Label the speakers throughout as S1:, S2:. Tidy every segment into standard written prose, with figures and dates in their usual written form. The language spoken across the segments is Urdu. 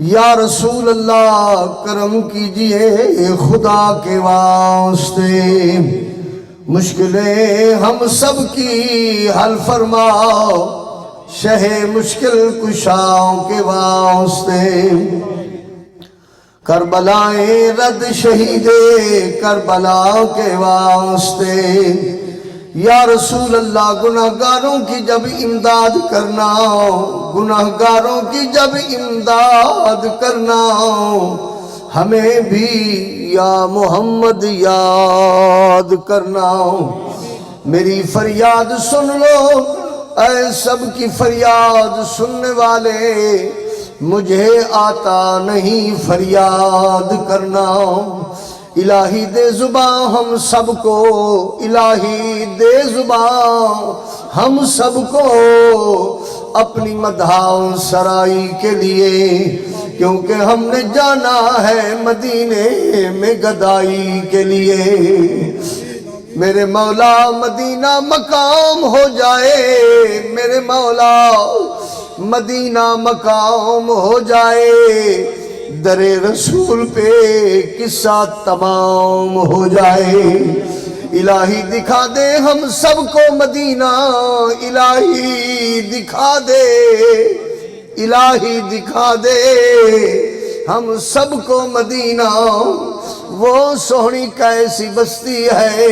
S1: یا رسول اللہ کرم کیجئے خدا کے واسطے، مشکلیں ہم سب کی حل فرماؤ شہ مشکل کشاؤں کے واسطے، کربلائیں رد شہید کربلا کے واسطے، یا رسول اللہ گناہگاروں کی جب امداد کرنا گناہگاروں کی جب امداد کرنا ہمیں بھی یا محمد یاد کرنا، میری فریاد سن لو اے سب کی فریاد سننے والے، مجھے آتا نہیں فریاد کرنا، الہی دے زباں ہم سب کو، الہی دے زباں ہم سب کو اپنی مدحاں سرائی کے لیے، کیونکہ ہم نے جانا ہے مدینے میں گدائی کے لیے، میرے مولا مدینہ مقام ہو جائے، میرے مولا مدینہ مقام ہو جائے، در رسول پہ قصہ تمام ہو جائے، الہی دکھا دے ہم سب کو مدینہ، الہی دکھا دے، الہی دکھا دے ہم سب کو مدینہ، وہ سہنی کیسی بستی ہے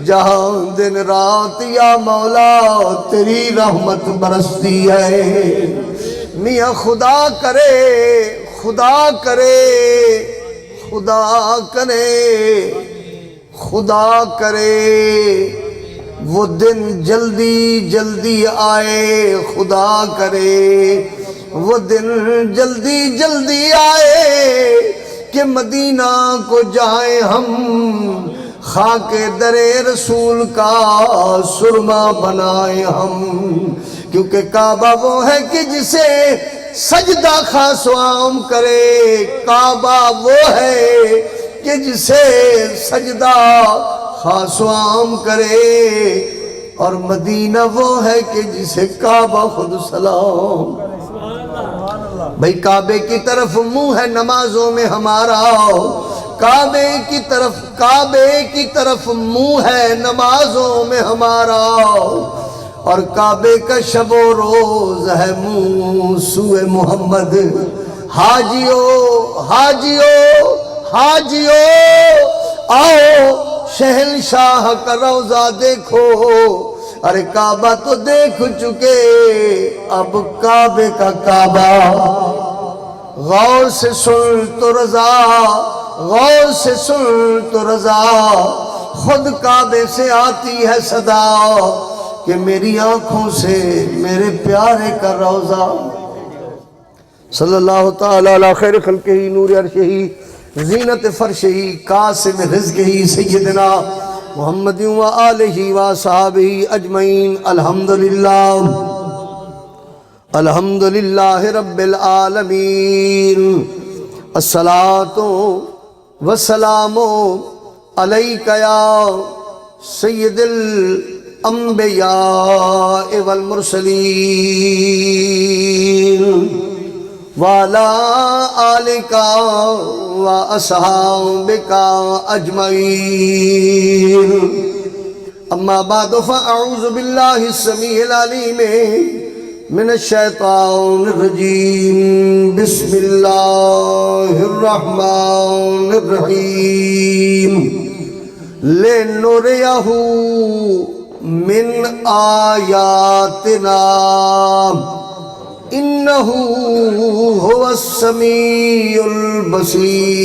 S1: جہاں دن رات یا مولا تیری رحمت برستی ہے، میاں خدا کرے خدا کرے خدا کرے خدا کرے وہ دن جلدی جلدی آئے، خدا کرے وہ دن جلدی جلدی آئے کہ مدینہ کو جائیں ہم، خاک در رسول کا سرما بنائیں ہم، کیونکہ کعبہ وہ ہے کہ جسے سجدہ خاص و عام کرے، کعبہ وہ ہے کہ جسے سجدہ خاص و عام کرے، اور مدینہ وہ ہے کہ جسے کعبہ خود سلام، بھئی کعبے کی طرف منہ ہے نمازوں میں ہمارا، کعبے کی طرف منہ ہے نمازوں میں ہمارا، اور کعبے کا شب و روز ہے منہ سوئے محمد، حاجیو حاجیو حاجیو آؤ شہنشاہ کا روضہ دیکھو، ارے کعبہ تو دیکھ چکے اب کعبے کا کعبہ، غور سے سن تو رضا غور سے سن تو رضا، خود کعبے سے آتی ہے صدا کہ میری آنکھوں سے میرے پیارے کا روضہ، صلی اللہ تعالی علی خیر خلقہ نور عرشہ زینت فرشہ قاسم رزقہ سیدنا محمد و آلہ و صحابہ اجمعین، الحمدللہ الحمدللہ رب العالمین، الصلاۃ والسلام علیک یا سید الانبیاء والمرسلین وعلا آلک و اصحابک اجمعین، اما بعد فاعوذ باللہ السمیع العلیم من الشیطان الرجیم، بسم اللہ الرحمن الرحیم، لِنُرِيَهُ من آیاتنا انہو هو السمیع البصیر،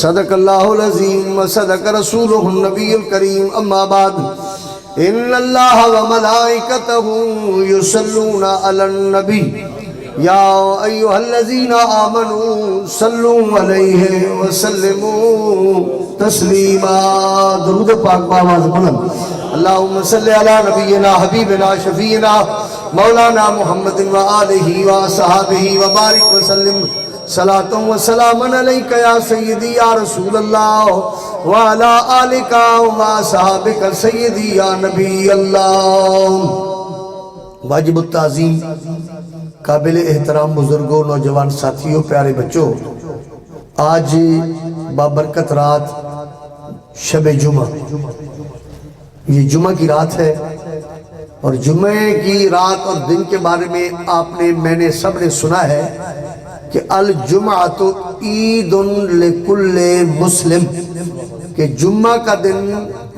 S1: صدق اللہ العظیم و صدق رسولہ النبی الکریم، اما بعد ان اللہ و ملائکتہ یصلون علی النبی یا ایہا الذین آمنوا صلوا علیہ وسلموا تسلیما، درود پاک باواز بلند، اللہم صلی علی نبینا حبیبنا شفیعنا مولانا محمد و آلہ و صحابہ و بارک وسلم، صلاة و سلام علیکہ یا سیدی یا رسول اللہ وعلا آلکہ و صحابکہ سیدی یا نبی اللہ۔ واجب التعظیم قابل احترام بزرگوں، نوجوان ساتھیوں، پیارے بچوں، آج بابرکت رات شب جمعہ، یہ جمعہ کی رات ہے، اور جمعہ کی رات اور دن کے بارے میں میں نے سب نے سنا ہے کہ الجمعۃ عید لکل مسلم، کہ جمعہ کا دن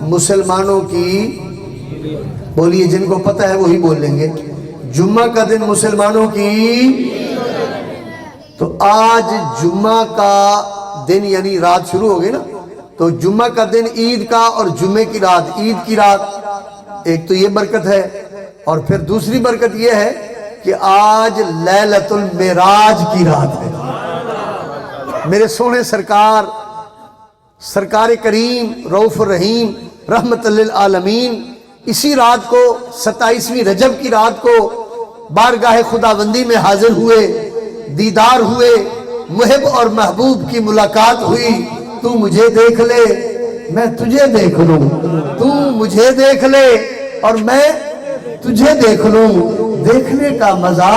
S1: مسلمانوں کی، بولیے جن کو پتہ ہے وہی بول لیں گے، جمعہ کا دن مسلمانوں کی، تو آج جمعہ کا دن یعنی رات شروع ہو گئی نا، تو جمعہ کا دن عید کا اور جمعہ کی رات عید کی رات، ایک تو یہ برکت ہے، اور پھر دوسری برکت یہ ہے کہ آج لیلۃ المعراج کی رات ہے۔ میرے سونے سرکار کریم رؤوف الرحیم رحمت للعالمین اسی رات کو 27ویں رجب کی رات کو بارگاہ خداوندی میں حاضر ہوئے، دیدار ہوئے، محب اور محبوب کی ملاقات ہوئی۔ تو مجھے دیکھ لے میں تجھے دیکھ لوں، تو مجھے دیکھ لے اور میں تجھے دیکھ لوں، دیکھنے کا مزہ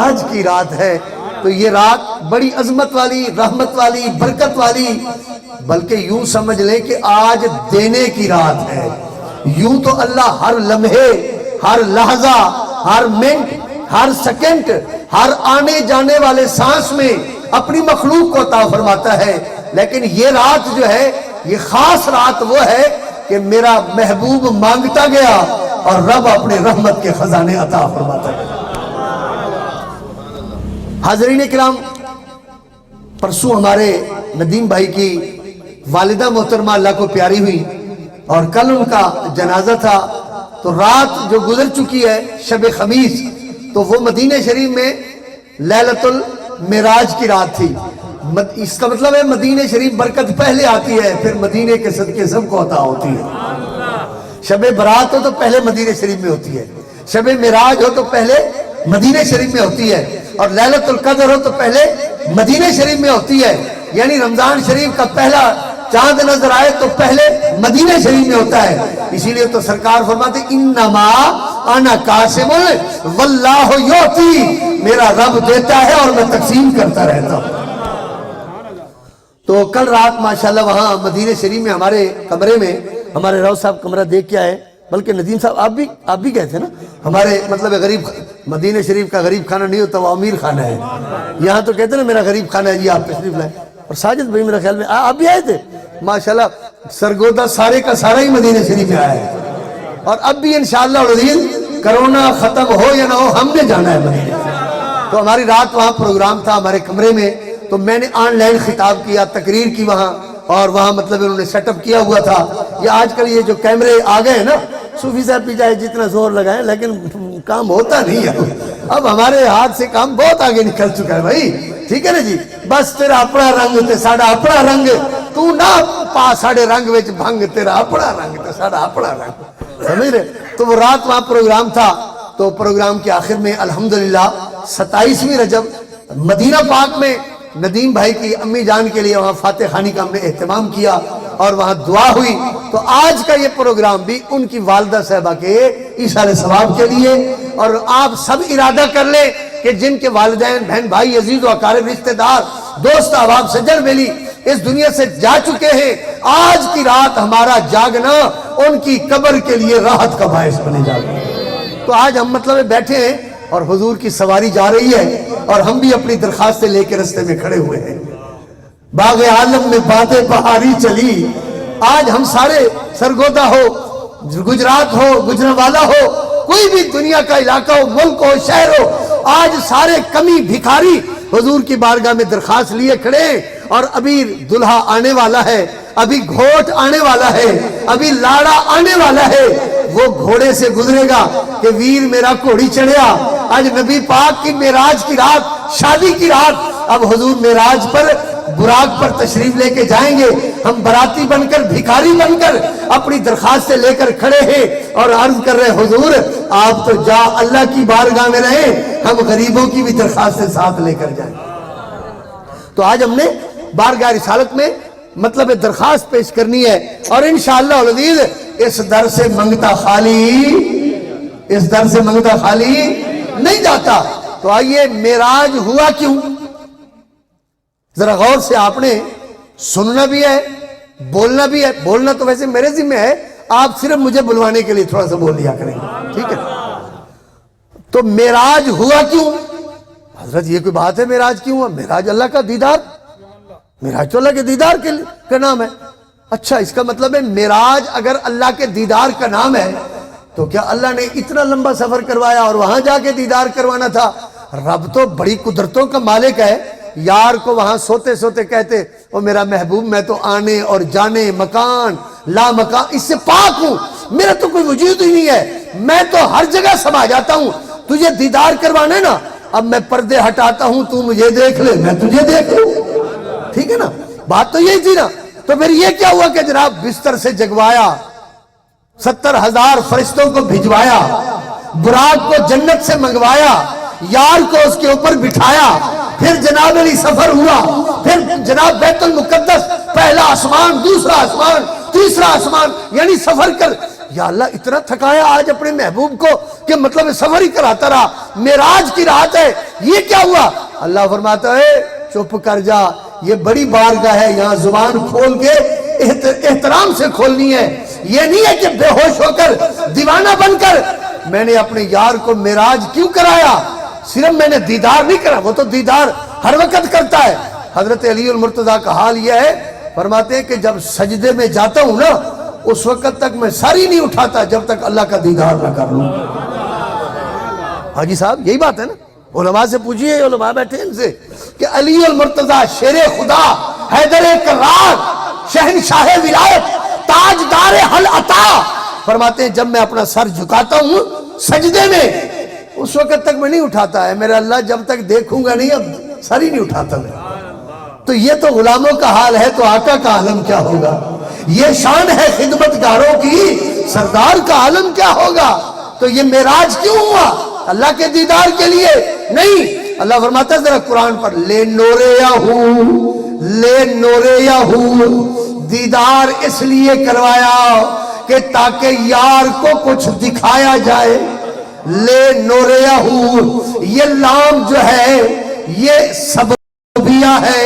S1: آج کی رات ہے۔ تو یہ رات بڑی عظمت والی، رحمت والی، برکت والی، بلکہ یوں سمجھ لیں کہ آج دینے کی رات ہے۔ یوں تو اللہ ہر لمحے، ہر لحظہ، ہر منٹ، ہر سیکنڈ، ہر آنے جانے والے سانس میں اپنی مخلوق کو عطا فرماتا ہے، لیکن یہ رات جو ہے، یہ خاص رات وہ ہے کہ میرا محبوب مانگتا گیا اور رب اپنے رحمت کے خزانے عطا فرماتا گیا۔ حاضرین کرام، پرسوں ہمارے ندیم بھائی کی والدہ محترمہ اللہ کو پیاری ہوئی، اور کل ان کا جنازہ تھا، تو رات جو گزر چکی ہے شب خمیس، تو وہ مدینہ شریف میں لیلۃ المعراج کی رات تھی۔ اس کا مطلب ہے مدینہ شریف برکت پہلے آتی ہے، پھر مدینہ کے صدقے سب کو عطا ہوتی ہے۔ شب برات ہو تو پہلے مدینہ شریف میں ہوتی ہے، شب معراج ہو تو پہلے مدینہ شریف میں ہوتی ہے، اور لیلۃ القدر ہو تو پہلے مدینہ شریف میں ہوتی ہے۔ یعنی رمضان شریف کا پہلا چاند نظر آئے تو پہلے مدینہ شریف میں ہوتا ہے۔ اسی لیے تو سرکار فرماتے انما انا قاسم واللہ یعطی، میرا رب دیتا ہے اور میں تقسیم کرتا رہتا ہوں۔ تو کل رات ماشاءاللہ وہاں مدینہ شریف میں ہمارے کمرے میں، ہمارے راؤ صاحب کمرہ دیکھ کے آئے، بلکہ ندیم صاحب آپ بھی گئے تھے نا، ہمارے مطلب غریب مدینہ شریف کا غریب خانہ نہیں ہوتا، وہ امیر خانہ ہے، یہاں تو کہتے ہیں نا میرا غریب خانہ ہے جی، آپ تشریف لائیں۔ اور ساجد بھائی میرا خیال میں آپ بھی آئے تھے، ماشاءاللہ سرگودا سارے کا سارا ہی مدینہ شریف میں آیا ہے، اور اب بھی انشاءاللہ العزیز کرونا ختم ہو یا نہ ہو ہم نے جانا ہے مدینہ۔ تو ہماری رات وہاں پروگرام تھا ہمارے کمرے میں، تو میں نے آن لائن خطاب کیا، تقریر کی وہاں، اور وہاں مطلب انہوں نے سیٹ اپ کیا ہوا تھا۔ یہ آج کل یہ جو کیمرے آ گئے ہیں نا، صوفی صاحب بھی چاہے جتنا زور لگائیں لیکن کام ہوتا نہیں ہے، اب ہمارے ہاتھ سے کام بہت آگے نکل چکا ہے بھائی، ٹھیک ہے نا جی، بس تیرا اپنا رنگ تے ساڑا اپنا رنگ، تو نہ پا ساڑے رنگ وچ بھنگ، تیرا اپنا رنگ تے ساڑا اپنا رنگ، سمجھ رہے؟ تو وہ رات وہاں پروگرام تھا، تو پروگرام کے آخر میں الحمدللہ 27ویں رجب مدینہ پاک میں ندیم بھائی کی امی جان کے لیے وہاں فاتح خانی کا ہم نے اہتمام کیا، اور وہاں دعا ہوئی۔ تو آج کا یہ پروگرام بھی ان کی والدہ صاحبہ کے ایصال ثواب کے لیے، اور آپ سب ارادہ کر لیں کہ جن کے والدین، بہن بھائی، عزیز و اقارب، رشتہ دار، دوست احباب، سجن بیلی اس دنیا سے جا چکے ہیں، آج کی رات ہمارا جاگنا ان کی قبر کے لیے راحت کا باعث بنے جائے۔ تو آج ہم مطلب بیٹھے ہیں اور حضور کی سواری جا رہی ہے، اور ہم بھی اپنی درخواستیں لے کے رستے میں کھڑے ہوئے ہیں۔ باغ عالم میں باتیں بہاری چلی، آج ہم سارے سرگودا ہو، گجرات ہو، گجرانوالہ ہو، کوئی بھی دنیا کا علاقہ ہو، ملک ہو، شہر ہو، آج سارے کمی بھکاری حضور کی بارگاہ میں درخواست لیے کھڑے ہیں، اور ابھی دلہا آنے والا ہے، ابھی گھوٹ آنے والا ہے، ابھی لاڑا آنے والا ہے، وہ گھوڑے سے گزرے گا کہ ویر میرا گھوڑی چڑھیا۔ آج نبی پاک کی معراج کی رات، شادی کی رات، اب حضور معراج پر براق پر تشریف لے کے جائیں گے، ہم براتی بن کر، بھکاری بن کر اپنی درخواستیں لے کر کھڑے ہیں، اور عرض کر رہے حضور آپ تو جا اللہ کی بارگاہ میں رہیں، ہم غریبوں کی بھی درخواستیں ساتھ لے کر جائیں۔ تو آج ہم نے بارگاہ رسالت میں مطلب درخواست پیش کرنی ہے، اور انشاءاللہ العزیز اس در سے منگتا خالی نہیں جاتا۔ تو آئیے معراج ہوا کیوں؟ ذرا غور سے آپ نے سننا بھی ہے، بولنا بھی ہے. بولنا تو ویسے میرے ذمہ ہے، آپ صرف مجھے بلوانے کے لیے تھوڑا سا بول لیا کریں گے، ٹھیک ہے؟ تو معراج ہوا کیوں؟ حضرت یہ کوئی بات ہے معراج کیوں ہوا؟ معراج اللہ کا دیدار، معراج تو اللہ کے دیدار کا نام ہے. اچھا، اس کا مطلب ہے معراج اگر اللہ کے دیدار کا نام ہے تو کیا اللہ نے اتنا لمبا سفر کروایا اور وہاں جا کے دیدار کروانا تھا؟ رب تو بڑی قدرتوں کا مالک ہے. یار کو وہاں سوتے سوتے کہتے او میرا محبوب میں تو آنے اور جانے مکان لا مکان اس سے پاک ہوں، میرا تو کوئی وجود ہی نہیں ہے، میں تو ہر جگہ سما جاتا ہوں، تجھے دیدار کروانا ہے نا، اب میں پردے ہٹاتا ہوں، تو مجھے دیکھ لے میں تجھے دیکھ لوں. ٹھیک ہے نا؟ بات تو یہی تھی نا. تو پھر یہ کیا ہوا کہ جناب بستر سے جگوایا، 70,000 فرشتوں کو بھجوایا، براق کو جنت سے منگوایا، یار کو اس کے اوپر بٹھایا، پھر جناب علی سفر ہوا، پھر جناب بیت المقدس، پہلا آسمان، دوسرا آسمان، تیسرا آسمان، یعنی سفر کر. یا اللہ اتنا تھکایا آج اپنے محبوب کو کہ مطلب سفر ہی کراتا رہا. معراج کی رات ہے، یہ کیا ہوا؟ اللہ فرماتا ہے چپ کر جا، یہ بڑی بارگاہ ہے، یہاں زبان کھول کے احترام سے کھولنی ہے. یہ نہیں ہے کہ بے ہوش ہو کر دیوانہ بن کر. میں نے اپنے یار کو معراج کیوں کرایا؟ صرف میں نے دیدار نہیں کرا، وہ تو دیدار ہر وقت کرتا ہے. حضرت علی المرتضیٰ کا حال یہ ہے، فرماتے ہیں کہ جب سجدے میں جاتا ہوں نا اس وقت تک میں سر ہی نہیں اٹھاتا جب تک اللہ کا دیدار نہ کر لوں. حاجی صاحب یہی بات ہے نا، علماء سے پوچھئے، علماء بیٹھے ان سے کہ علی المرتضیٰ شیر خدا، حیدر کرار، شہنشاہ ولایت، تاجدار حل عطا، فرماتے ہیں جب میں اپنا سر جھکاتا ہوں سجدے میں اس وقت تک میں نہیں اٹھاتا ہے، میرا اللہ جب تک دیکھوں گا نہیں اب سر ہی نہیں اٹھاتا میں. تو یہ تو غلاموں کا حال ہے، تو آقا کا عالم کیا ہوگا؟ یہ شان ہے خدمتگاروں کی، سردار کا عالم کیا ہوگا؟ تو یہ معراج کیوں ہوا؟ اللہ کے دیدار کے لیے نہیں. اللہ فرماتا ہے ذرا قرآن پر لے نورے دیدار اس لیے کروایا کہ تاکہ یار کو کچھ دکھایا جائے. لے نوریا یہ لام جو ہے یہ سببیہ ہے.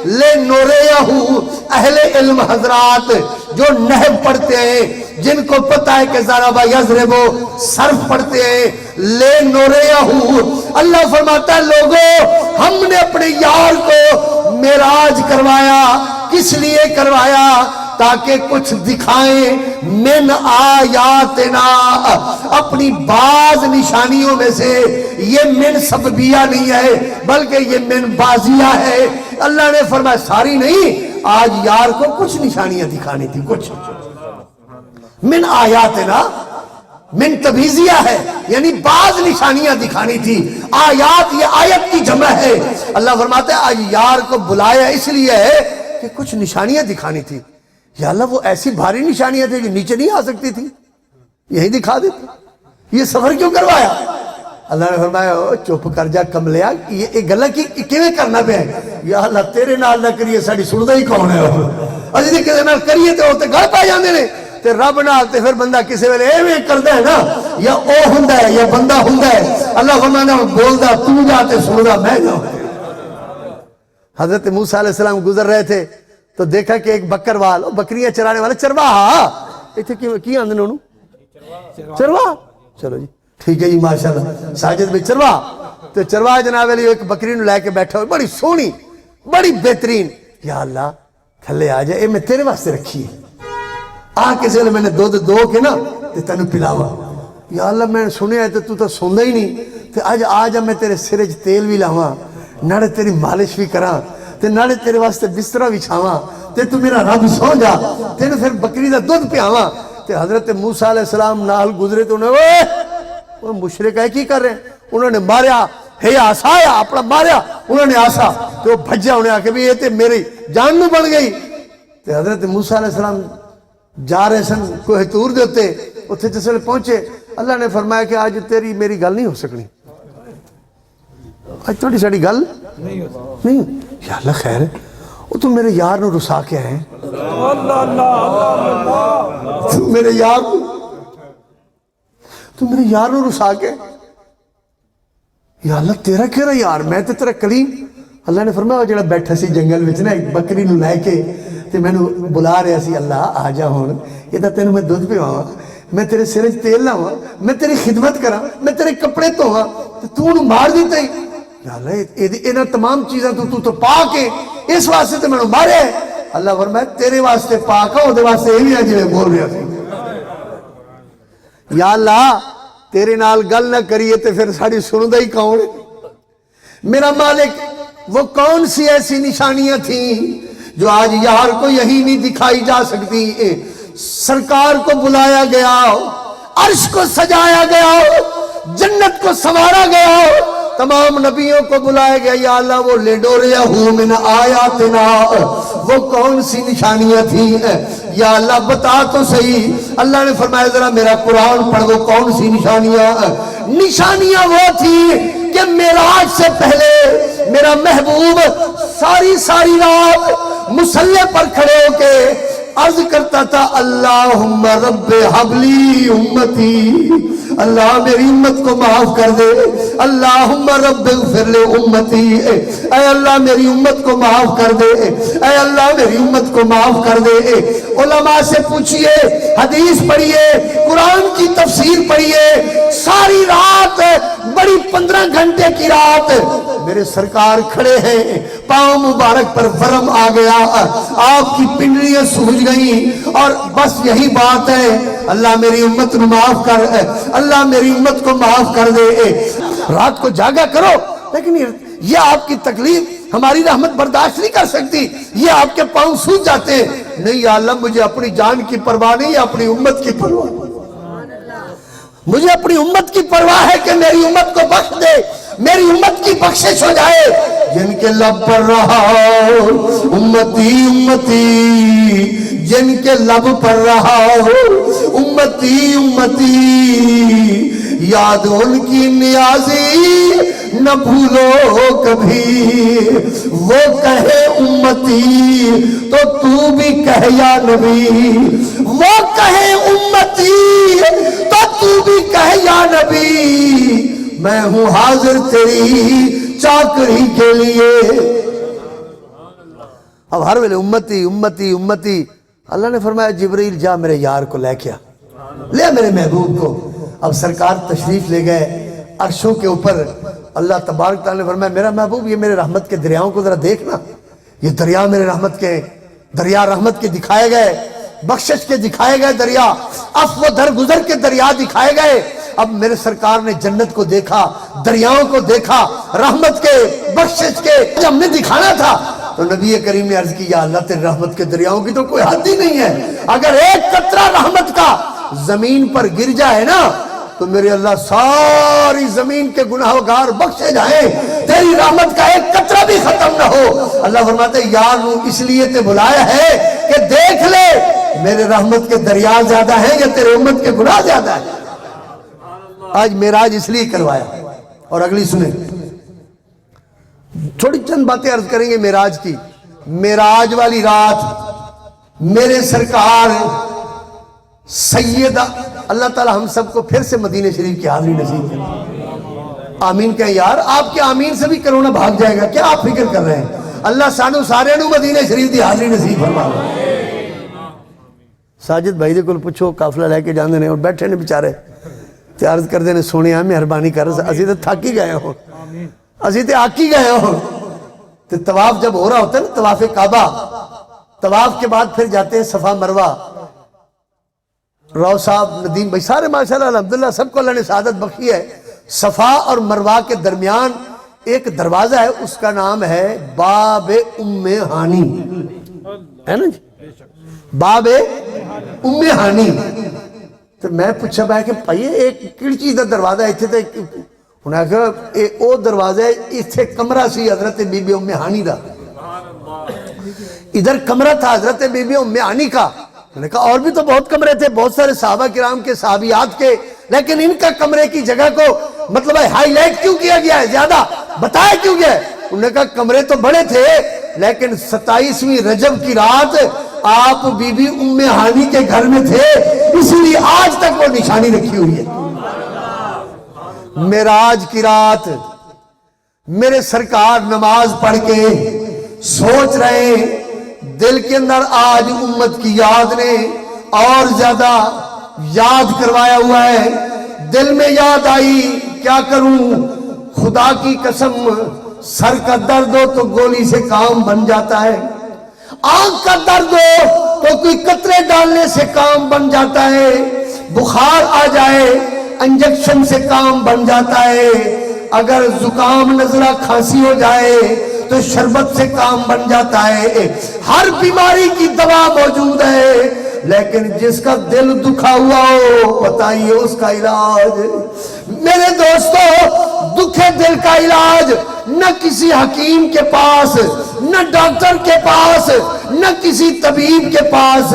S1: لے نوریا اہل علم حضرات جو نحو پڑھتے ہیں، جن کو پتہ ہے کہ ضرب یضرب صرف پڑھتے ہیں، لے نوریا اللہ فرماتا ہے لوگوں ہم نے اپنے یار کو معراج کروایا. کس لیے کروایا؟ تاکہ کچھ دکھائیں من آیاتنا، اپنی بعض نشانیوں میں سے. یہ من سببیہ نہیں ہے بلکہ یہ من بازیہ ہے. اللہ نے فرمایا ساری نہیں، آج یار کو کچھ نشانیاں دکھانی تھی، کچھ من آیاتنا، من تبیزیہ ہے یعنی بعض نشانیاں دکھانی تھی. آیات یہ آیت کی جمع ہے. اللہ فرماتا ہے آج یار کو بلایا اس لیے ہے کہ کچھ نشانیاں دکھانی تھی. یا اللہ وہ ایسی بھاری نشانیاں تھی جو نیچے نہیں آ سکتی تھی، یہی دکھا دیتی. یہ سفر کیوں کروایا؟ اللہ نے فرمایا چپ کر جا کملیا، یہ گلہ کیویں کرنا پہ ہے؟ یا اللہ تیرے نال نہ کریے ساڑی سندا ہی کون ہے؟ اجی دے کسے نال کریے تے اوتے گل پا جاندے نے، تے رب نال تے پھر بندہ کسے ویلے ایویں کردا ہے نا، یا او ہوندا ہے یا بندہ ہوندا ہے. اللہ فرمایا بولدا تو جا تے سندا میں جا. حضرت موسیٰ علیہ السلام گزر رہے تھے تو دیکھا کہ ایک بکروال، بکریاں چرانے والا چرواہا، ایتھے کی آندے نے انہوں؟ چرواہ. چلو جی ٹھیک ہے جی ماشاءاللہ ساجد بھائی چرواہ. تو چرواہ جناب علی ایک بکری نو لے کے بیٹھا ہوئے، بڑی سونی بڑی بہترین. یا اللہ تھلے آ جائے، میں تیرے واسطے رکھی ہے، آ کسی ویلے میں نے دودھ دو کے نا تے تینوں پلاوا. یا اللہ میں سنیا ہے تو سوندا ہی نہیں، تے اج آ جا میں تیرے سرے وچ تیل بھی لاواں، ناڑے تیری مالش بھی کراں، تے ناڑے تیرے واسطے بسترا بچھاواں، تے تو میرا رب سو جا، تینوں پھر بکری دا دودھ پیاواں. تے حضرت موسیٰ علیہ السلام نال گزرے تو انہوں نے وہ مشرک ہے کی کر رہے ہیں؟ انہوں نے ماریا، ہے آسا ہے اپنا ماریا، انہوں نے آسا تو وہ بھجیا، انہیں آکے بھی یہ تے میری جان نو بن گئی. تے حضرت موسیٰ علیہ السلام جا رہے سن کوہ طور دیتے، اتھے جس ویلے پہنچے اللہ نے فرمایا کہ آج تیری میری گل نہیں ہو سکنی، آج تھوڑی ساڑی گل نہیں. یا اللہ خیر ہے، وہ تم میرے یار نو رسا کے آئے ہیں، تم میرے یار نو رسا کے. یا اللہ تیرا کہہ رہا یار میں تے تیرا کلیم. اللہ نے فرمایا وہ جڑا بیٹھا سی جنگل وچ نا ایک بکری نو لے کے تے مینوں بلا رہا سی, اللہ آ جا ہن یہ تاں تینوں میں دودھ پواواں, میں تیرے سر وچ تیل لاواں, میں تیری خدمت کراں, میں تیرے کپڑے دھوواں تے تو انہوں مار دیتا ہی. یا اللہ انہاں تمام چیزاں تو پا کے اس واسطے تے مینوں مارے. اللہ فرمایا تیرے واسطے پاک ہو, دے واسطے یہ بھی ہے جویں بول رہا سی. یا اللہ تیرے نال گل نہ کریے تے پھر ساڑی سندا ہی کون ہے؟ میرا مالک وہ کون سی ایسی نشانیاں تھیں جو آج یار کو یہی نہیں دکھائی جا سکتی. سرکار کو بلایا گیا, عرش کو سجایا گیا, جنت کو سنوارا گیا, تمام نبیوں کو بلایا گیا. یا اللہ وہ لِنُرِيَهُ مِنْ آیاتنا وہ کون سی نشانیاں تھیں؟ یا اللہ بتا تو صحیح. اللہ نے فرمایا ذرا میرا قرآن پڑھ, وہ کون سی نشانیاں؟ نشانیاں وہ تھی کہ معراج سے پہلے میرا محبوب ساری رات مصلی پر کھڑے ہو کے عرض کرتا تھا اللہم رب حبلی امتی, اللہ میری امت کو معاف کر دے. اللہم رب اغفر لے امتی, اے اللہ میری امت کو معاف کر دے, اے اللہ میری امت کو معاف کر دے. علماء سے پوچھئے, حدیث پڑھئے, قرآن کی تفسیر پڑھئے. ساری رات بڑی 15 گھنٹے کی رات میرے سرکار کھڑے ہیں, پاؤں مبارک پر ورم آ گیا, آپ کی پنڈلیاں سوج گئیں اور بس یہی بات ہے اللہ میری امت کو معاف کر, اللہ میری امت کو معاف کر دے. رات کو جاگا کرو, لیکن یہ آپ کی تکلیف ہماری رحمت برداشت نہیں کر سکتی, یہ آپ کے پاؤں سوج جاتے ہیں. نہیں یا اللہ مجھے اپنی جان کی پرواہ نہیں, اپنی امت کی پرواہ, مجھے اپنی امت کی پرواہ ہے کہ میری امت کو بخش دے, میری امت کی بخشش ہو جائے. جن کے لب پر رہا امتی امتی, جن کے لب پر رہا امتی امتی, یاد ان کی نیازی نہ بھولو کبھی. وہ کہے امتی تو تو بھی کہہ یا نبی, وہ کہے امتی تو تو بھی کہہ یا نبی. میں ہوں حاضر تیری چاکری کے لیے. اب ہر ویلے امتی امتی امتی. اللہ نے فرمایا جبریل جا میرے یار کو لے کے آ, لے میرے محبوب کو. اب سرکار تشریف لے گئے عرشوں کے اوپر. اللہ تبارک تعالیٰ نے فرمایا میرا محبوب یہ میرے رحمت کے دریاؤں کو ذرا دیکھنا, یہ دریا میرے رحمت کے, دریا رحمت کے دکھائے گئے, بخشش کے دکھائے گئے دریا, عفو و درگزر کے دریا دکھائے گئے. اب میرے سرکار نے جنت کو دیکھا, دریاؤں کو دیکھا, رحمت کے, بخشش کے, ہم نے دکھانا تھا. تو نبی کریم نے عرض کی یا اللہ تیرے رحمت کے دریاؤں کی تو کوئی حد ہی نہیں ہے. اگر ایک قطرہ رحمت کا زمین پر گر جائے نا تو میرے اللہ ساری زمین کے گناہگار بخشے جائیں, تیری رحمت کا ایک قطرہ بھی ختم نہ ہو. اللہ فرماتے یار نو اس لیے تے بلایا ہے کہ دیکھ لے میرے رحمت کے دریا زیادہ ہیں یا تیرے امت کے گناہ زیادہ ہیں. آج معراج اس لیے کروایا. اور اگلی سنیں, تھوڑی چند باتیں عرض کریں گے معراج کی. معراج والی رات میرے سرکار سیدہ, اللہ تعالی ہم سب کو پھر سے مدینہ شریف کی حاضری نصیب کرے. آمین کہیں یار, آپ کے آمین سے بھی کرونا بھاگ جائے گا, کیا آپ فکر کر رہے ہیں؟ اللہ سانو سارے نو مدینہ شریف کی حاضری نصیب فرما. ساجد بھائی دے کول پوچھو, قافلہ لے کے جاندے نے اور بیٹھے نے بیچارے, تے عرض کر دینے سونے مہربانی کر, اسی تے تھک ہی گئے ہوں, اسی تے آک ہی گئے ہوں. تے طواف جب ہو رہا ہوتا ہے نا, طواف کعبہ, طواف کے بعد پھر جاتے ہیں صفا مروہ. راؤ صاحب, ندیم بھائی, سارے ماشاءاللہ الحمدللہ سب کو اللہ نے سعادت بخشی ہے. صفا اور مروہ کے درمیان ایک دروازہ ہے, اس کا نام ہے باب ام ہانی, ہے نا جی, باب ام ہانی. تو میں پوچھا بھائی کہ پائیے ایک کڑ چیز دا دروازہ ہے اتھے تے, انہوں نے کہا او دروازہ ہے اتھے کمرہ سی حضرت بی بی ام ہانی دا, ادھر کمرہ تھا حضرت بی بی ام ہانی کا. میں نے کہا اور بھی تو بہت کمرے تھے, بہت سارے صحابہ کرام کے, صحابیات کے, لیکن ان کا کمرے کی جگہ کو مطلب ہے ہائی لائٹ کیوں کیا گیا ہے, زیادہ بتایا کیوں گیا ہے؟ انہوں نے کہا کمرے تو بڑے تھے لیکن 27ویں رجب کی رات آپ بی بی ام ہانی کے گھر میں تھے, اسی لیے آج تک وہ نشانی رکھی ہوئی ہے. معراج کی رات میرے سرکار نماز پڑھ کے سوچ رہے ہیں، دل کے اندر آج امت کی یاد نے اور زیادہ یاد کروایا ہوا ہے۔ دل میں یاد آئی، کیا کروں، خدا کی قسم سر کا درد ہو تو گولی سے کام بن جاتا ہے، آنکھ کا درد ہو تو کوئی قطرے ڈالنے سے کام بن جاتا ہے، بخار آ جائے انجیکشن سے کام بن جاتا ہے، اگر زکام نزلہ کھانسی ہو جائے تو شربت سے کام بن جاتا ہے، ہر بیماری کی دوا موجود ہے، لیکن جس کا دل دکھا ہوا ہو بتائیے اس کا علاج۔ میرے دوستو، دکھے دل کا علاج نہ کسی حکیم کے پاس، نہ ڈاکٹر کے پاس، نہ کسی طبیب کے پاس،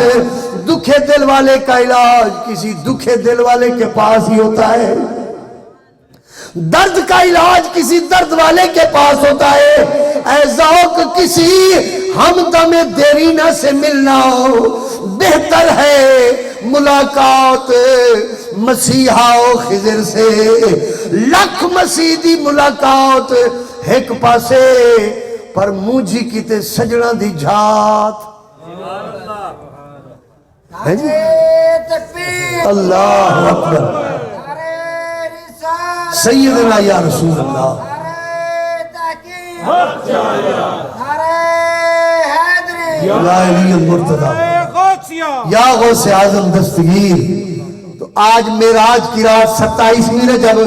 S1: دکھے دل والے کا علاج کسی دکھے دل والے کے پاس ہی ہوتا ہے، درد کا علاج کسی درد والے کے پاس ہوتا ہے۔ اے ذوق کسی ہمدم دیرینہ سے ملنا بہتر ہے ملاقات مسیحا و خضر سے، لکھ مسیح دی ملاقات ایک پاسے پر مجھی کیتے سجنا دی جھات۔ ہے جی؟ اللہ اکبر، سیدنا یا رسول اللہ، یا علی المرتضی، یا غوث اعظم دستگیر۔ تو آج معراج کی رات 27ویں رجب،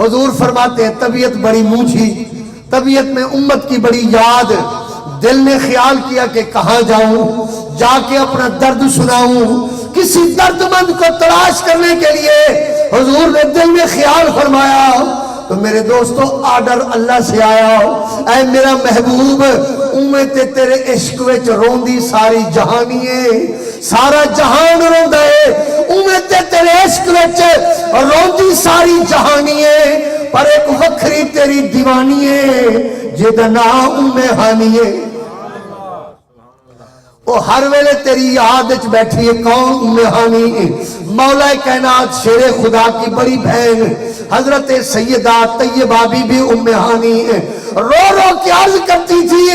S1: حضور فرماتے ہیں طبیعت بڑی موجھی، طبیعت میں امت کی بڑی یاد، دل نے خیال کیا کہ کہاں جاؤں، جا کے اپنا درد سناؤں، کسی درد مند کو تلاش کرنے کے لیے حضور نے دل میں خیال فرمایا۔ تو میرے دوستو، آرڈر اللہ سے آیا، اے میرا محبوب، امت تیرے عشق وچ روندی ساری جہانیے، سارا جہان روندا ہے، امت تیرے عشق وچ روندی ساری جہانیے، پر ایک وکھری تیری دیوانیے جدا نام ام ہانیے۔ وہ ہر ویلے تیری یاد وچ بیٹھی ہے، کون ام ہانی؟ مولا کائنات شیر خدا کی بڑی بہن حضرت سیدہ طیبہ بی بی ام ہانی رو رو کے عرض کرتی تھی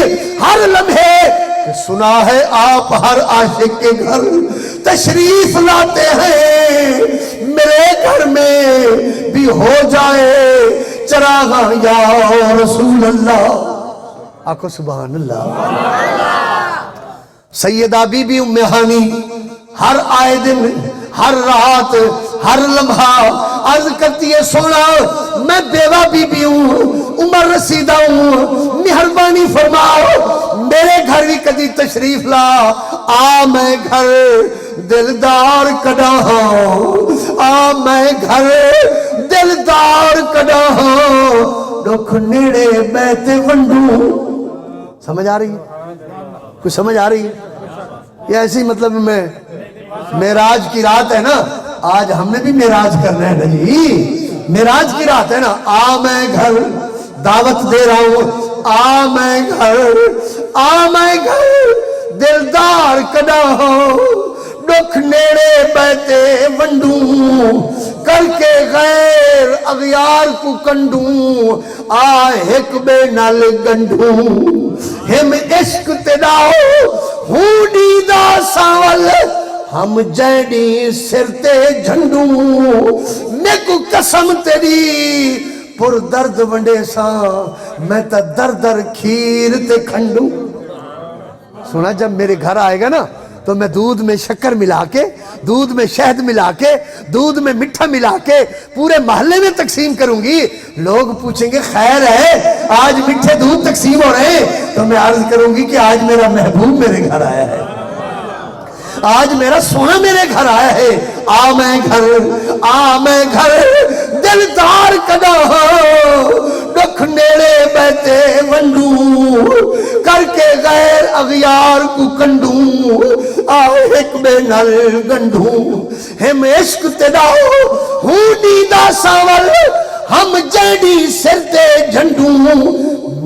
S1: ہر لمحے کہ سنا ہے آپ ہر عاشق کے گھر تشریف لاتے ہیں، میرے گھر میں بھی ہو جائے چراغاں یا رسول اللہ۔ آقا سبحان اللہ۔ سیدہ بی بی ام ہانی ہر آئے دن، ہر رات، ہر لمحہ عرض کرتی ہے، سونا میں بیوہ بی بی ہوں، عمر رسیدہ ہوں، مہربانی فرماؤ میرے گھر بھی کدی تشریف لا، آ میں گھر دلدار کڈا ہوں، آ میں گھر دلدار کڈا ہوں، دکھ نیڑے بیتے ونڈوں۔ سمجھ آ رہی ہے؟ کچھ سمجھ آ رہی ہے؟ یہ ایسی مطلب میں معراج کی رات ہے نا، آج ہم نے بھی معراج کرنا ہے نا جی، معراج کی رات ہے نا، آ میں گھر دعوت دے رہا ہوں، آ میں گھر، آ میں گھر دلدار کڈا ہوں، دکھ نیڑے بیتے ونڈوں، کر کے غیر اغیار کو کنڈوں، آ ایک بے نال گنڈوں، ہم عشق تداؤ ہوں دیدہ ساول، ہم جیڈی سرتے جھنڈوں، میں کو قسم تیری پر درد ونڈے سا، میں تا در در کھیر تے کھنڈوں۔ سنا جب میرے گھر آئے گا نا تو میں دودھ میں شکر ملا کے، دودھ میں شہد ملا کے، دودھ میں مٹھا ملا کے پورے محلے میں تقسیم کروں گی، لوگ پوچھیں گے خیر ہے آج مٹھے دودھ تقسیم ہو رہے ہیں، تو میں عرض کروں گی کہ آج میرا محبوب میرے گھر آیا ہے، آج میرا سونا میرے گھر آیا ہے، آ میں گھر، آ میں گھر دلدار کڈا ہوں، دکھ نیڑے بیتے ونڈوں، کر کے غیر اغیار کو کنڈوں، آؤ ایک بے نل گنڈوں، ہم عشق تداؤ ہوں دیدہ ساول، ہم جیڈی سرتے جھنڈوں،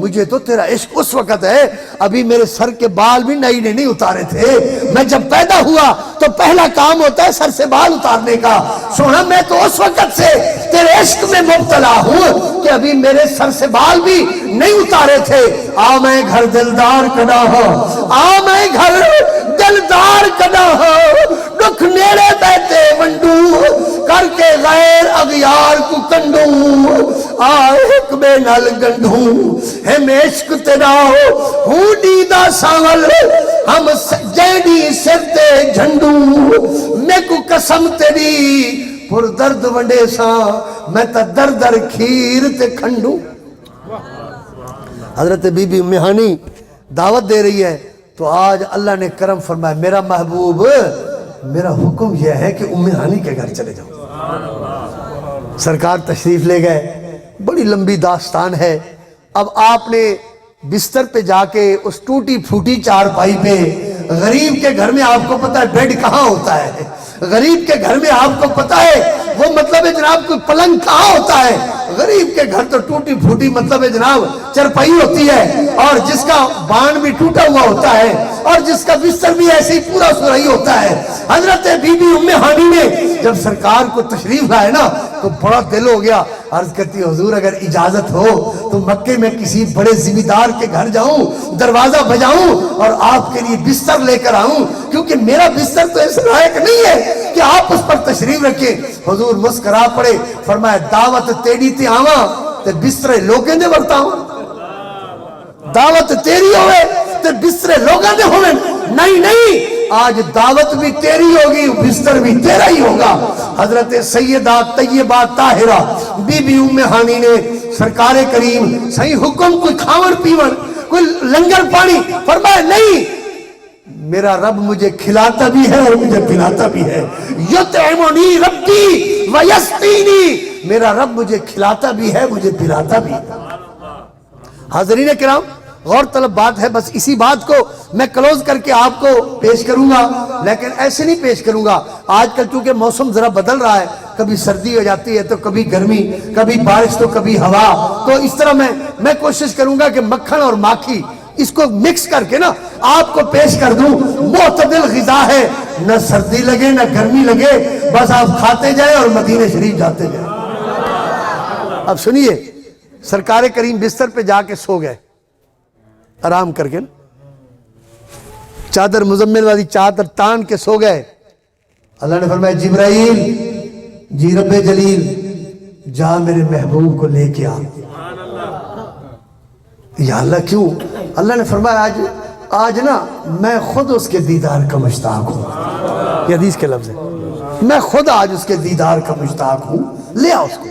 S1: مجھے تو تیرا عشق اس وقت ہے، ابھی میرے سر کے بال بھی نئی نے نہیں اتارے تھے، میں جب پیدا ہوا تو پہلا کام ہوتا ہے سر سے بال اتارنے کا، سونا میں تو اس وقت سے تیرے عشق میں مبتلا ہوں کہ ابھی میرے سر سے بال بھی نہیں اتارے تھے۔ آ میں گھر دلدار کنا ہاں، آ میں گھر دلدار کنا ہاں، دکھ نیڑے بیٹھے ونڈو کر کے غیر اغیار کو کنڈوں، ایک بے نال گنڈوں ہے عشق تیرا ہوں دیدہ ساول ہم جیڑی سر تے جھنڈوں، میں کو قسم تیری پر درد ونڈے سا میں تا در در کھیر تے کھنڈوں۔ حضرت بی بی ام ہانی دعوت دے رہی ہے، تو آج اللہ نے کرم فرمایا، میرا محبوب میرا حکم یہ ہے کہ ام ہانی کے گھر چلے جاؤ۔ سرکار تشریف لے گئے، بڑی لمبی داستان ہے۔ اب آپ نے بستر پہ جا کے اس ٹوٹی پھوٹی چارپائی پہ، غریب کے گھر میں آپ کو پتا ہے بیڈ کہاں ہوتا ہے، غریب کے گھر میں آپ کو پتا ہے وہ مطلب ہے جناب کوئی پلنگ کہاں ہوتا ہے، غریب کے گھر تو ٹوٹی پھوٹی مطلب ہے جناب چرپائی ہوتی ہے، اور جس کا بان بھی ٹوٹا ہوا ہوتا ہے اور جس کا بستر بھی ایسے ہی پورا سرائی ہوتا ہے۔ حضرت بی بی ام ہانی نے جب سرکار کو تشریف لائے نا تو بڑا دل ہو گیا، عرض کرتی حضور اگر اجازت ہو تو مکے میں کسی بڑے ذمہ دار کے گھر جاؤں، دروازہ بجاؤں اور آپ کے لیے بستر لے کر آؤں، کیونکہ میرا بستر تو اس لائق نہیں ہے کہ آپ اس پر تشریف رکھیں۔ حضور مسکرا پڑے، فرمایا دعوت تیری تے آواں تے بسترے لوگیں دے برتاواں، دعوت تیری ہوئے تے بسترے لوگیں دے ہوئے، نہیں نہیں آج دعوت بھی تیری ہوگی بستر بھی تیرا ہی ہوگا۔ حضرت سیدہ طیبہ طاہرہ بی بی ام ہانی نے سرکار کریم صحیح حکم کوئی کھاون پیون کوئی لنگر پانی، فرمایا نہیں میرا رب مجھے کھلاتا بھی ہے اور مجھے پلاتا بھی ہے، یطعمنی ربی ویسقینی، میرا رب مجھے کھلاتا بھی ہے مجھے پلاتا بھی ہے۔ حاضرین کرام غور طلب بات ہے، بس اسی بات کو میں کلوز کر کے آپ کو پیش کروں گا، لیکن ایسے نہیں پیش کروں گا۔ آج کل چونکہ موسم ذرا بدل رہا ہے، کبھی سردی ہو جاتی ہے تو کبھی گرمی، کبھی بارش تو کبھی ہوا، تو اس طرح میں کوشش کروں گا کہ مکھن اور ماکھی اس کو مکس کر کے نا آپ کو پیش کر دوں۔ معتدل غذا ہے، نہ سردی لگے نہ گرمی لگے، بس آپ کھاتے جائیں اور مدینہ شریف جاتے جائیں۔ اب سنیے، سرکار کریم بستر پہ جا کے سو گئے آرام کر کے، چادر مزمل والی چادر تان کے سو گئے۔ اللہ نے فرمایا جبرائیل جی رب جلیل جا میرے محبوب کو لے کے آ۔ یا اللہ کیوں؟ اللہ نے فرمایا آج نا میں خود اس کے دیدار کا مشتاق ہوں، یہ حدیث کے لفظ ہے، میں خود آج اس کے دیدار کا مشتاق ہوں، لے آؤ اس کو،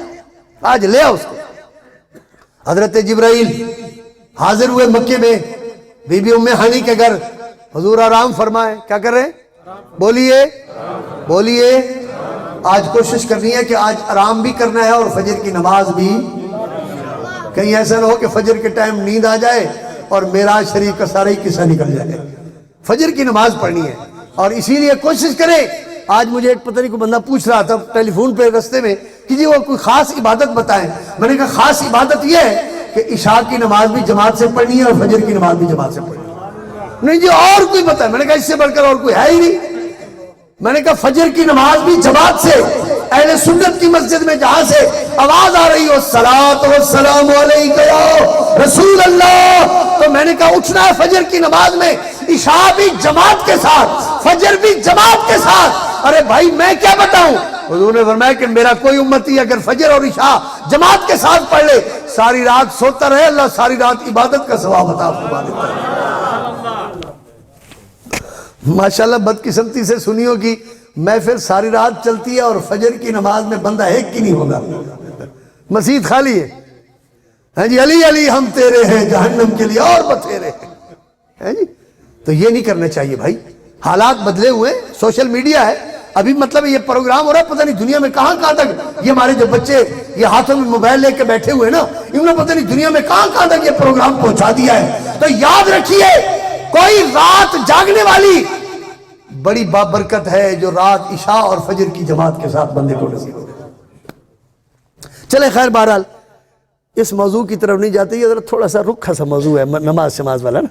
S1: آج لے آؤ اس کو۔ حضرت جبرائیل حاضر ہوئے مکے میں بی بی ام ہانی کے گھر، حضور آرام فرمائے، کیا کر رہے ہیں؟ بولیے بولیے، آج کوشش کرنی ہے کہ آج آرام بھی کرنا ہے اور فجر کی نماز بھی، کہیں ایسا نہ ہو کہ فجر کے ٹائم نیند آ جائے اور معراج شریف کا سارا ہی قصہ نکل جائے۔ فجر کی نماز پڑھنی ہے اور اسی لیے کوشش کریں۔ آج مجھے ایک پتہ نہیں کوئی بندہ پوچھ رہا تھا ٹیلی فون پہ رستے میں کہ جی وہ کوئی خاص عبادت بتائیں، میں نے کہا خاص عبادت یہ ہے کہ عشاء کی نماز بھی جماعت سے پڑھنی ہے اور فجر کی نماز بھی جماعت سے پڑھنی ہے۔ نہیں جی اور کوئی بتائیں، میں نے کہا اس سے بڑھ کر اور کوئی ہے ہی نہیں۔ میں نے کہا فجر کی نماز بھی جماعت سے، اہل سنت کی مسجد میں جہاں سے آواز آ رہی ہو الصلاۃ والسلام علیک یا رسول اللہ، تو میں نے کہا اٹھنا ہے فجر کی نماز میں، عشاء بھی جماعت کے ساتھ فجر بھی جماعت کے ساتھ۔ ارے بھائی میں کیا بتاؤں؟ حضور نے فرمایا کہ میرا کوئی امتی اگر فجر اور عشاء جماعت کے ساتھ پڑھ لے، ساری رات سوتا رہے، اللہ ساری رات عبادت کا ثواب عطا فرما دیتا ہے۔ ماشاءاللہ بدقسمتی سے سنیوں کی محفل ساری رات چلتی ہے اور فجر کی نماز میں بندہ ایک کی نہیں ہوگا، مسجد خالی ہے۔ ہاں جی علی علی ہم تیرے ہیں جہنم کے لیے اور بتیرے ہیں جی، تو یہ نہیں کرنا چاہیے بھائی۔ حالات بدلے ہوئے، سوشل میڈیا ہے، ابھی مطلب یہ پروگرام ہو رہا ہے، پتہ نہیں دنیا میں کہاں کہاں تک یہ ہمارے جو بچے یہ ہاتھوں میں موبائل لے کے بیٹھے ہوئے نا، انہوں نے پتہ نہیں دنیا میں کہاں کہاں تک یہ پروگرام پہنچا دیا ہے۔ تو یاد رکھیے کوئی رات جاگنے والی بڑی بابرکت ہے جو رات عشاء اور فجر کی جماعت کے ساتھ بندے کو نصیب ہو۔ چلے خیر بہرحال اس موضوع کی طرف نہیں جاتے، یہ ذرا تھوڑا سا رکھا سا موضوع ہے نماز شماز والا نا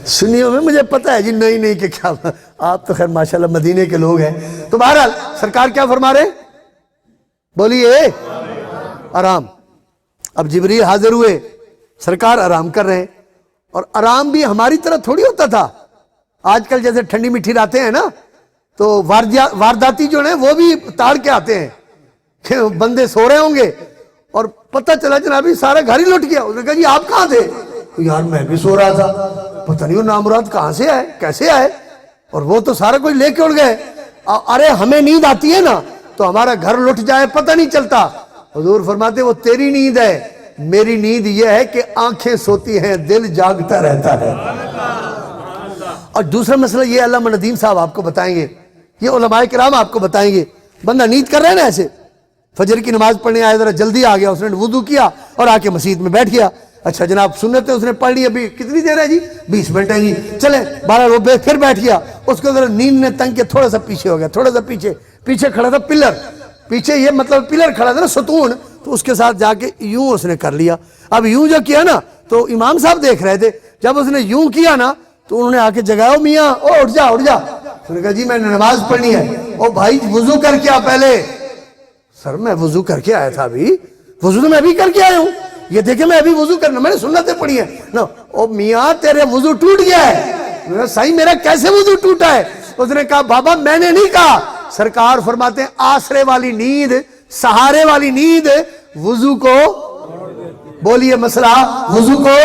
S1: سنیوں میں مجھے پتہ ہے جی نہیں کہ کیا، آپ تو خیر ماشاءاللہ مدینے کے لوگ ہیں. تو بہرحال سرکار کیا فرما رہے ہیں؟ بولیے آرام. اب جبریل حاضر ہوئے، سرکار آرام کر رہے ہیں. اور آرام بھی ہماری طرح تھوڑی ہوتا تھا. آج کل جیسے ٹھنڈی میٹھی راتیں ہیں نا، تو وارداتی جو ہیں وہ بھی تاڑ کے آتے ہیں کہ بندے سو رہے ہوں گے اور پتہ چلا جنابی سارا گھر ہی لٹ گیا. اس نے کہا جی آپ کہاں تھے؟ یار میں بھی سو رہا تھا، پتہ نہیں وہ نامراد کہاں سے آئے کیسے آئے، اور وہ تو سارا کچھ لے کے اڑ گئے. ارے ہمیں نیند آتی ہے نا تو ہمارا گھر لٹ جائے پتہ نہیں چلتا. حضور فرماتے وہ تیری نیند ہے، میری نیند یہ ہے کہ آنکھیں سوتی ہیں دل جاگتا رہتا ہے. اور دوسرا مسئلہ یہ علامہ ندیم صاحب آپ کو بتائیں گے، یہ علماء کرام آپ کو بتائیں گے. بندہ نیند کر رہے ہیں نا ایسے، فجر کی نماز پڑھنے آیا، ذرا جلدی آ گیا، اس نے وضو کیا اور آ کے مسجد میں بیٹھ گیا. اچھا جناب سنت اس نے پڑھ لی، ابھی کتنی دیر ہے جی؟ 20 منٹ ہے جی، چلے 12 وہ پھر بیٹھ گیا. اس کو ذرا نیند نے تنگ کیا، تھوڑا سا پیچھے ہو گیا، تھوڑا سا پیچھے کھڑا تھا پلر، پیچھے یہ مطلب پلر کھڑا تھا نا ستون، تو اس کے ساتھ جا کے یوں اس نے کر لیا. اب یوں جو کیا نا تو امام صاحب دیکھ رہے تھے، جب اس نے یوں کیا نا تو انہوں نے آ کے جگایا، او میاں او اٹھ جا. اس نے کہا جی میں نے نماز پڑھنی ہے. او بھائی وضو کر کے آ پہلے. سر میں وضو کر کے آیا تھا ابھی، وضو تو میں ابھی کر کے آیا ہوں، یہ دیکھیں میں ابھی وضو کرنا، میں نے سنتیں پڑھی ہیں نا. او میاں تیرے وضو ٹوٹ گیا ہے. صحیح میرا کیسے وضو ٹوٹا ہے؟ اس نے کہا بابا میں نے نہیں کہا. سرکار فرماتے ہیں آسرے والی نیند، سہارے والی نیند وضو کو، بولیے مسئلہ وضو کو.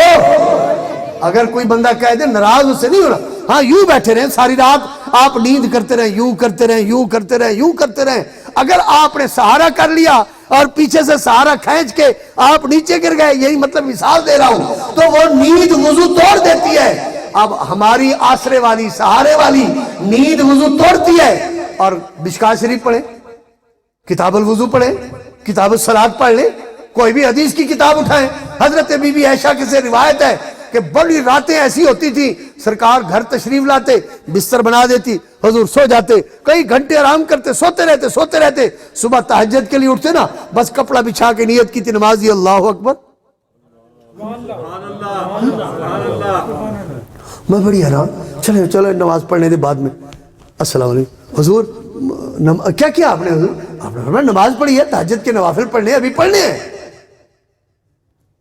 S1: اگر کوئی بندہ کہہ دے ناراض اس سے نہیں ہونا، ہاں یوں بیٹھے رہیں ساری رات آپ نیند کرتے رہیں، یوں کرتے رہیں، یوں کرتے رہیں، یوں کرتے رہیں. اگر آپ نے سہارا کر لیا اور پیچھے سے سہارا کھینچ کے آپ نیچے گر گئے، یہی مطلب مثال دے رہا ہوں، تو وہ نیند وضو توڑ دیتی ہے. اب ہماری آسرے والی سہارے والی نیند وضو توڑتی ہے. اور مشکوٰۃ شریف پڑھیں، کتاب الوضو پڑھیں، کتاب الصلاۃ پڑھ لیں، کوئی بھی حدیث کی کتاب اٹھائیں. حضرت بی بی عائشہ کی سے روایت ہے کہ بڑی راتیں ایسی ہوتی تھی، سرکار گھر تشریف لاتے، بستر بنا دیتی، حضور سو جاتے، کئی گھنٹے آرام کرتے، سوتے رہتے. صبح تہجد کے لیے اٹھتے نا، بس کپڑا بچھا کے نیت کی تھی نماز، اللہ اکبر. میں بڑی حیران، چلے نماز پڑھنے دے بعد میں السلام علیکم حضور کیا آپ نے؟ حضور آپ نے فرمایا نماز پڑھی ہے، تہجد کے نوافل پڑھنے ابھی پڑھنے ہیں.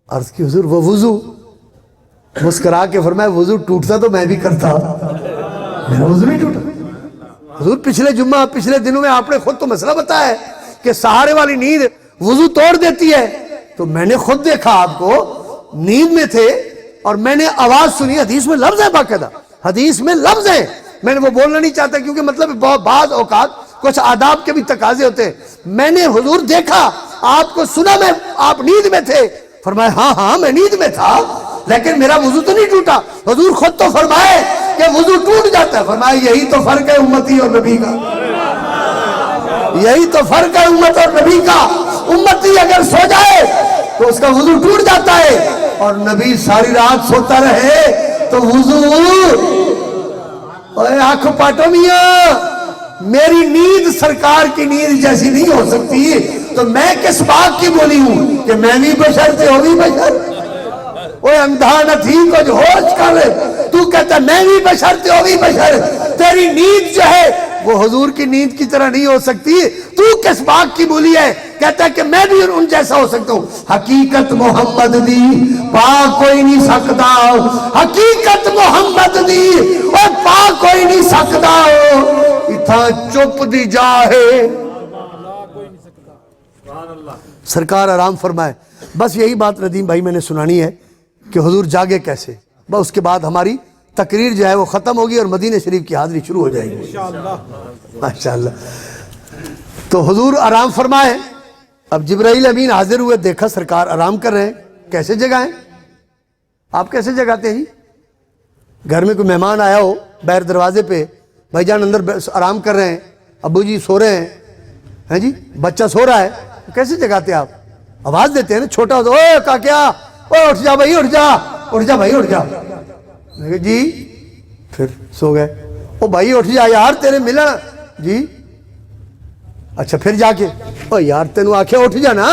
S1: عرض کی حضور وہ وضو، مسکرا کے فرمایا وضو ٹوٹتا تو میں بھی کرتا، میرا وضو نہیں ٹوٹا. حضور پچھلے دنوں میں آپ نے خود تو مسئلہ بتایا ہے کہ سہارے والی نیند وضو توڑ دیتی ہے. تو میں نے خود دیکھا آپ کو نیند میں تھے اور میں نے آواز سنی، حدیث میں لفظ ہے، باقاعدہ حدیث میں لفظ ہے، میں نے وہ بولنا نہیں چاہتا کیونکہ مطلب بعض اوقات کچھ آداب کے بھی تقاضے ہوتے ہیں. میں نے حضور دیکھا، آپ کو سنا، میں آپ نیند میں تھے. فرمایا ہاں میں نیند میں تھا لیکن میرا وضو تو نہیں ٹوٹا. حضور خود تو فرمائے کہ وضو ٹوٹ جاتا ہے. فرمایا یہی تو فرق ہے امتی اور نبی کا، یہی تو فرق ہے امت اور نبی کا. امتی اگر سو جائے تو اس کا وضو ٹوٹ جاتا ہے، اور نبی ساری رات سوتا رہے تو وضو. آنکھ پاٹو میاں، میری نیند سرکار کی نیند جیسی نہیں ہو سکتی، تو میں کس بات کی بولی ہوں کہ میں بھی بشر تھے وہ بھی بشر. اوے اندھا نہ تھی کچھ ہوش کر، تو کہتا میں بھی بشر تھے وہ بھی بشر. تیری نیند جو ہے وہ حضور کی نیند کی طرح نہیں ہو سکتی. تو کس بات کی بولی ہے؟ کہتا ہے کہ میں بھی ان جیسا ہو سکتا ہوں. حقیقت محمد دی پا کوئی نہیں سکتا، حقیقت محمد دی اور پا کوئی نہیں سکتا. اتھا چپ دی جاہے. سرکار آرام فرمائے. بس یہی بات ندیم بھائی میں نے سنانی ہے کہ حضور جاگے کیسے. بس اس کے بعد ہماری تقریر جو ہے وہ ختم ہوگی اور مدینہ شریف کی حاضری شروع ہو جائے گی ماشاءاللہ. تو حضور آرام فرمائے. اب جبرائیل امین حاضر ہوئے، دیکھا سرکار آرام کر رہے ہیں. کیسے جگائیں؟ آپ کیسے جگاتے ہیں جی؟ گھر میں کوئی مہمان آیا ہو باہر دروازے پہ، بھائی جان اندر آرام کر رہے ہیں، ابو جی سو رہے ہیں جی، بچہ سو رہا ہے، کیسے جگاتے ہیں آپ؟ آواز دیتے ہیں نا، چھوٹا ہو تو اوے کاکیا، اوے اٹھ جا بھائی، اٹھ جا بھائی، اٹھ جا جی. پھر سو گئے. او بھائی اٹھ جا یار تیرے ملن جی. اچھا پھر جا کے او یار تینوں آکھے اٹھ جا نا.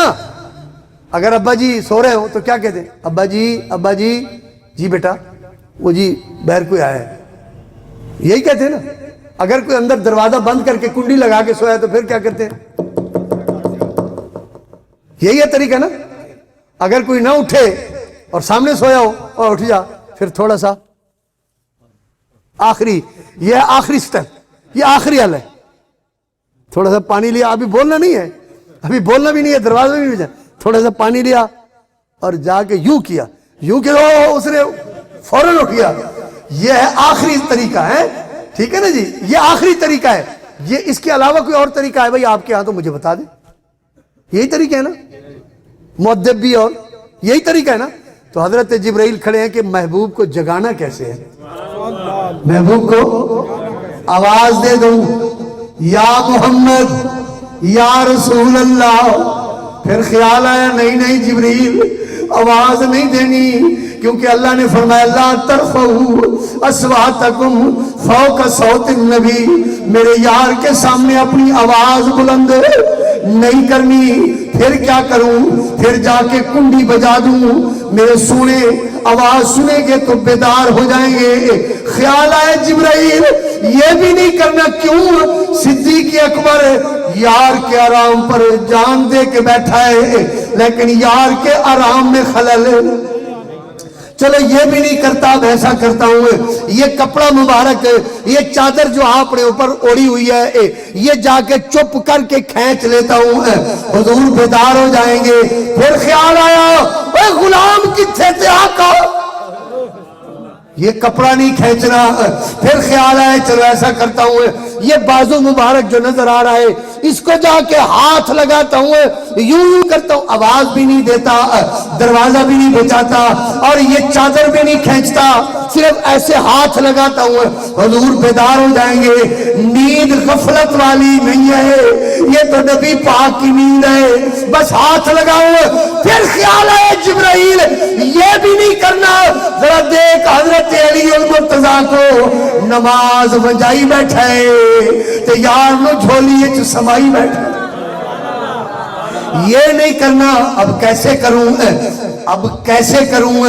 S1: اگر ابا جی سو رہے ہو تو کیا کہتے ہیں؟ ابا جی جی بیٹا وہ جی باہر کوئی آیا ہے، یہی کہتے ہیں نا. اگر کوئی اندر دروازہ بند کر کے کنڈی لگا کے سویا تو پھر کیا کرتے ہیں؟ یہی ہے طریقہ نا. اگر کوئی نہ اٹھے اور سامنے سویا ہو اور اٹھ جا، پھر تھوڑا سا آخری، یہ آخری سٹیپ، یہ آخری حل ہے. تھوڑا سا پانی لیا، ابھی بولنا نہیں ہے، ابھی بولنا بھی نہیں ہے، دروازہ بھی نہیں جا، تھوڑا سا پانی لیا اور جا کے یوں کیا، اس نے فوراً اٹھ گیا. یہ ہے آخری طریقہ ہے. ٹھیک ہے نا جی، یہ آخری طریقہ ہے. یہ اس کے علاوہ کوئی اور طریقہ ہے بھائی آپ کے ہاں تو مجھے بتا دیں. یہی طریقہ ہے نا مؤدب بھی، اور یہی طریقہ ہے نا. تو حضرت جبرائیل کھڑے ہیں کہ محبوب کو جگانا کیسے ہے. محبوب کو آواز دے دوں، یا محمد یا رسول اللہ. پھر خیال آیا نہیں جبرائیل آواز نہیں دینی، کیونکہ اللہ نے فرمایا لا ترفعوا اصواتکم فوق صوت النبی. میرے یار کے سامنے اپنی آواز بلند نہیں کرنی. پھر کیا کروں؟ پھر جا کے کنڈی بجا دوں، میرے سونے آواز سنیں گے تو بیدار ہو جائیں گے. خیال آئے جبرائیل یہ بھی نہیں کرنا. کیوں؟ صدیق اکبر یار کے آرام پر جان دے کے بیٹھا ہے، لیکن یار کے آرام میں خلل. چلو یہ بھی نہیں کرتا، اب ایسا کرتا ہوں، یہ کپڑا مبارک، یہ چادر جو اپنے اوپر اوڑی ہوئی ہے، یہ جا کے چپ کر کے کھینچ لیتا ہوں، حضور بیدار ہو جائیں گے. پھر خیال آیا اے غلام کتھے تھے آقا، یہ کپڑا نہیں کھینچنا. پھر خیال آیا چلو ایسا کرتا ہوں، یہ بازو مبارک جو نظر آ رہا ہے اس کو جا کے ہاتھ لگاتا ہوں، یوں کرتا ہوں، آواز بھی نہیں دیتا، دروازہ بھی نہیں بچاتا، اور یہ چادر بھی نہیں کھینچتا، صرف ایسے ہاتھ لگاتا ہوں، حضور بیدار ہو جائیں گے. نیند غفلت والی نہیں ہے، یہ تو نبی پاک کی نیند ہے، بس ہاتھ لگاؤ. پھر خیال آئے جبرائیل یہ بھی نہیں کرنا. ذرا دیکھ حضرت علی المرتضیٰ کو نماز بجائی بیٹھے تو یار نو جھولی سمائی بیٹھے. یہ نہیں کرنا. اب کیسے کروں؟ اب کیسے کروں؟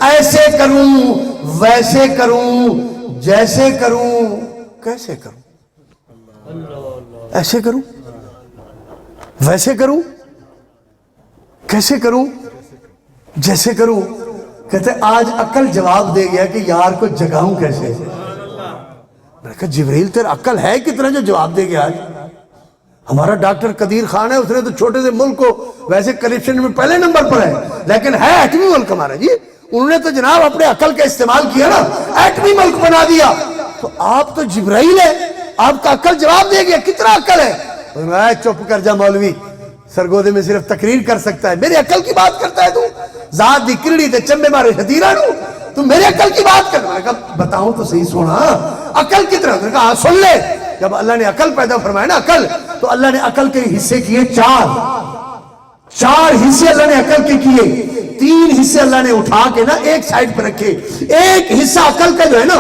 S1: ایسے کروں، ویسے کروں، جیسے کروں، کیسے کروں؟ ایسے کروں، ویسے کروں، کیسے کروں، جیسے کروں. کہتے آج عقل جواب دے گیا کہ یار کو جگاؤں کیسے. میں نے کہا جبرائیل تیرا عقل ہے کتنا جو جواب دے گیا. آج ہمارا ڈاکٹر قدیر خان ہے، اس نے تو چھوٹے سے ملک کو ویسے کرپشن میں پہلے نمبر پر ہے، لیکن ہے ایٹمی ملک ہمارا جی. انہوں نے تو جناب اپنے عقل کا استعمال کیا نا، ایٹمی ملک بنا دیا. تو آپ تو جبرائیل ہے، آپ کا عقل جواب دے گیا. کتنا عقل ہے؟ چپ کر جا مولوی، سرگودے میں صرف تقریر کر سکتا ہے، میرے عقل کی بات کرتا ہے تو. ذات دی کرڑی تے چمبے مارے شدیرہ نو تو میرے عقل کی بات کر. میں نے کہا بتاؤں تو صحیح سونا عقل کتنا. میں نے کہا سن لے. جب اللہ نے عقل پیدا فرمایا نا عقل، تو اللہ نے عقل کے حصے کیے چار حصے اللہ نے عقل کے کیے. 3 حصے اللہ نے اٹھا کے نا ایک سائڈ پہ رکھے. ایک حصہ عقل کا جو ہے نا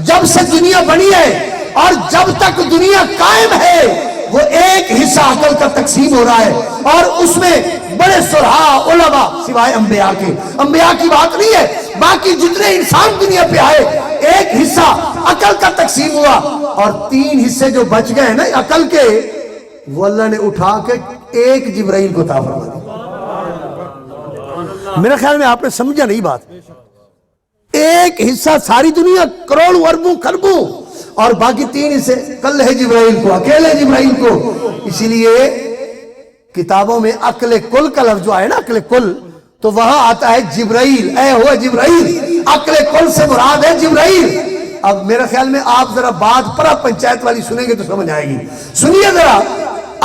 S1: جب سے دنیا بنی ہے اور جب تک دنیا قائم ہے وہ ایک حصہ عقل کا تقسیم ہو رہا ہے، اور اس میں بڑے صلحاء علماء سوائے انبیاء کے، انبیاء کی بات نہیں ہے، باقی جتنے انسان دنیا پہ آئے ایک حصہ عقل کا تقسیم ہوا، اور 3 حصے جو بچ گئے نا عقل کے وہ اللہ نے اٹھا کے ایک جبرائیل کو عطا فرما دیا. میرے خیال میں آپ نے سمجھا نہیں بات. ایک حصہ ساری دنیا کروڑوں اربوں خربوں، اور باقی 3 حصے کل ہے جبرائیل کو، اکیلے جبرائیل کو. اسی لیے کتابوں میں عقل کل کا لفظ جو آئے نا عقل کل، تو وہاں آتا ہے جبرائیل، اے ہوا جبرائیل. عقل کل سے مراد ہے جبرائیل. اب میرے خیال میں آپ ذرا بات پرا پنچایت والی سنیں گے تو سمجھ آئے گی. سنیے ذرا،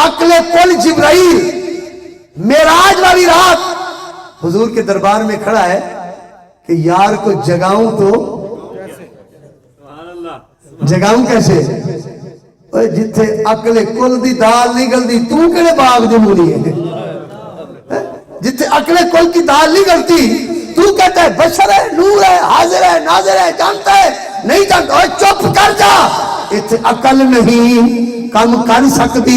S1: عقل کل جبرائیل معراج والی رات حضور کے دربار میں کھڑا ہے کہ یار کو جگاؤں تو جگاؤں کیسے. جتھے عقل کل دی دال نہیں گلدی تو کہڑے باغ دی مولی ہے. جتھے عقل کل کی دال نہیں گلتی تو کہتا ہے بشر ہے، نور ہے، حاضر ہے، ناظر ہے، جانتا ہے، نہیں جانتا. چپ کر جا. اتھے عقل نہیں کم کر سکتی،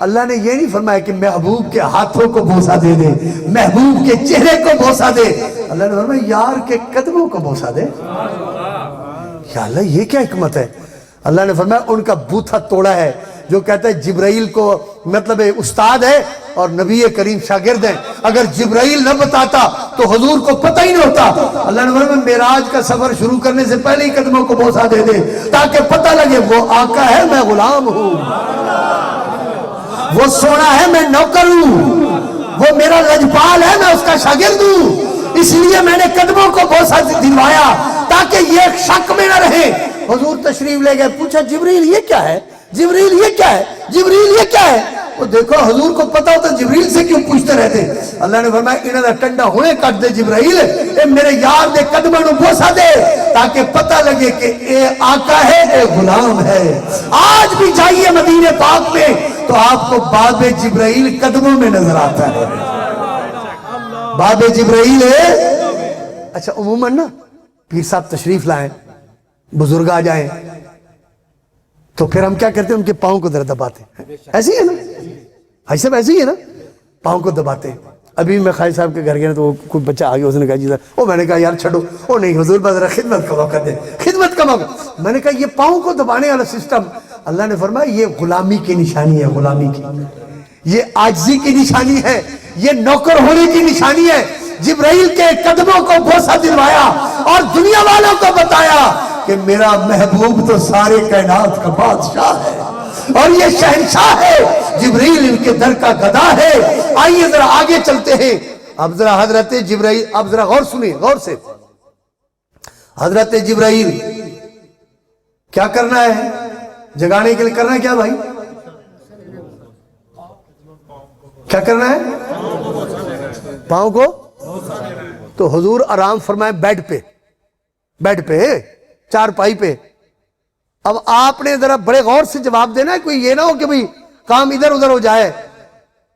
S1: اللہ نے یہ نہیں فرمایا کہ محبوب کے ہاتھوں کو بوسہ دے دے، محبوب کے چہرے کو بوسہ دے، اللہ نے فرمایا یار کے قدموں کو بوسہ دے۔ یا اللہ یہ کیا حکمت ہے؟ اللہ نے فرمایا ان کا بوتھا توڑا ہے، جو کہتا ہے جبرائیل کو مطلب استاد ہے اور نبی کریم شاگرد ہیں، اگر جبرائیل نہ بتاتا تو حضور کو پتہ ہی نہیں ہوتا۔ اللہ نے فرمایا معراج کا سفر شروع کرنے سے پہلے ہی قدموں کو بوسہ دے دے تاکہ پتہ لگے وہ آقا ہے، میں غلام ہوں، وہ سونا ہے، میں نوکر ہوں، وہ میرا لجپال ہے، میں اس کا شاگرد ہوں، اس لیے میں نے قدموں کو بوسہ دلوایا تاکہ یہ شک میں نہ رہے۔ حضور تشریف لے گئے، پوچھا جبریل یہ کیا ہے، جبریل یہ کیا ہے، جبریل یہ کیا ہے؟ وہ دیکھو حضور کو پتا ہوتا جبریل سے کیوں پوچھتے رہتے؟ اللہ نے فرمایا انہاں دا ٹنڈا ہونے کٹ دے جبرائیل، اے میرے یار دے قدموں نو بوسہ دے تاکہ پتہ لگے کہ اے آقا ہے، اے غلام ہے۔ آج بھی جائیے مدینہ پاک میں تو آپ کو باب جبرائیل قدموں میں نظر آتا ہے، باب جبرائیل ہے۔ اچھا عموماً نا پیر صاحب تشریف لائیں، بزرگ آ جائیں تو پھر ہم کیا کرتے ہیں؟ ان کے پاؤں کو دباتے ہیں، ایسے ہی ہے نا حاجی صاحب، ایسے ہی ہے نا، پاؤں کو دباتے ہیں۔ ابھی میں خالد صاحب کے گھر گیا تو کوئی بچہ آ گیا، اس نے کہا جی سر، میں نے کہا یار چھڑو، نہیں حضور بس ذرا خدمت کا موقع دے، خدمت کا موقع۔ میں نے کہا یہ پاؤں کو دبانے والا سسٹم، اللہ نے فرمایا یہ غلامی کی نشانی ہے، غلامی کی، یہ عاجزی کی نشانی ہے، یہ نوکر ہونے کی نشانی ہے۔ جبرائیل کے قدموں کو بوسہ دلوایا اور دنیا والوں کو بتایا کہ میرا محبوب تو سارے کائنات کا بادشاہ ہے اور یہ شہنشاہ ہے، جبرائیل ان کے در کا گدا ہے۔ آئیے ذرا آگے چلتے ہیں۔ اب ذرا حضرت جبرائیل، اب ذرا غور سنیے، غور سے، حضرت جبرائیل کیا کرنا ہے جگانے کے لیے؟ کرنا ہے کیا بھائی؟ کیا کرنا ہے؟ پاؤں کو۔ تو حضور آرام فرمائے بیڈ پہ، بیڈ پہ، چارپائی پہ۔ اب آپ نے ذرا بڑے غور سے جواب دینا ہے، کوئی یہ نہ ہو کہ بھئی کام ادھر ادھر ہو جائے۔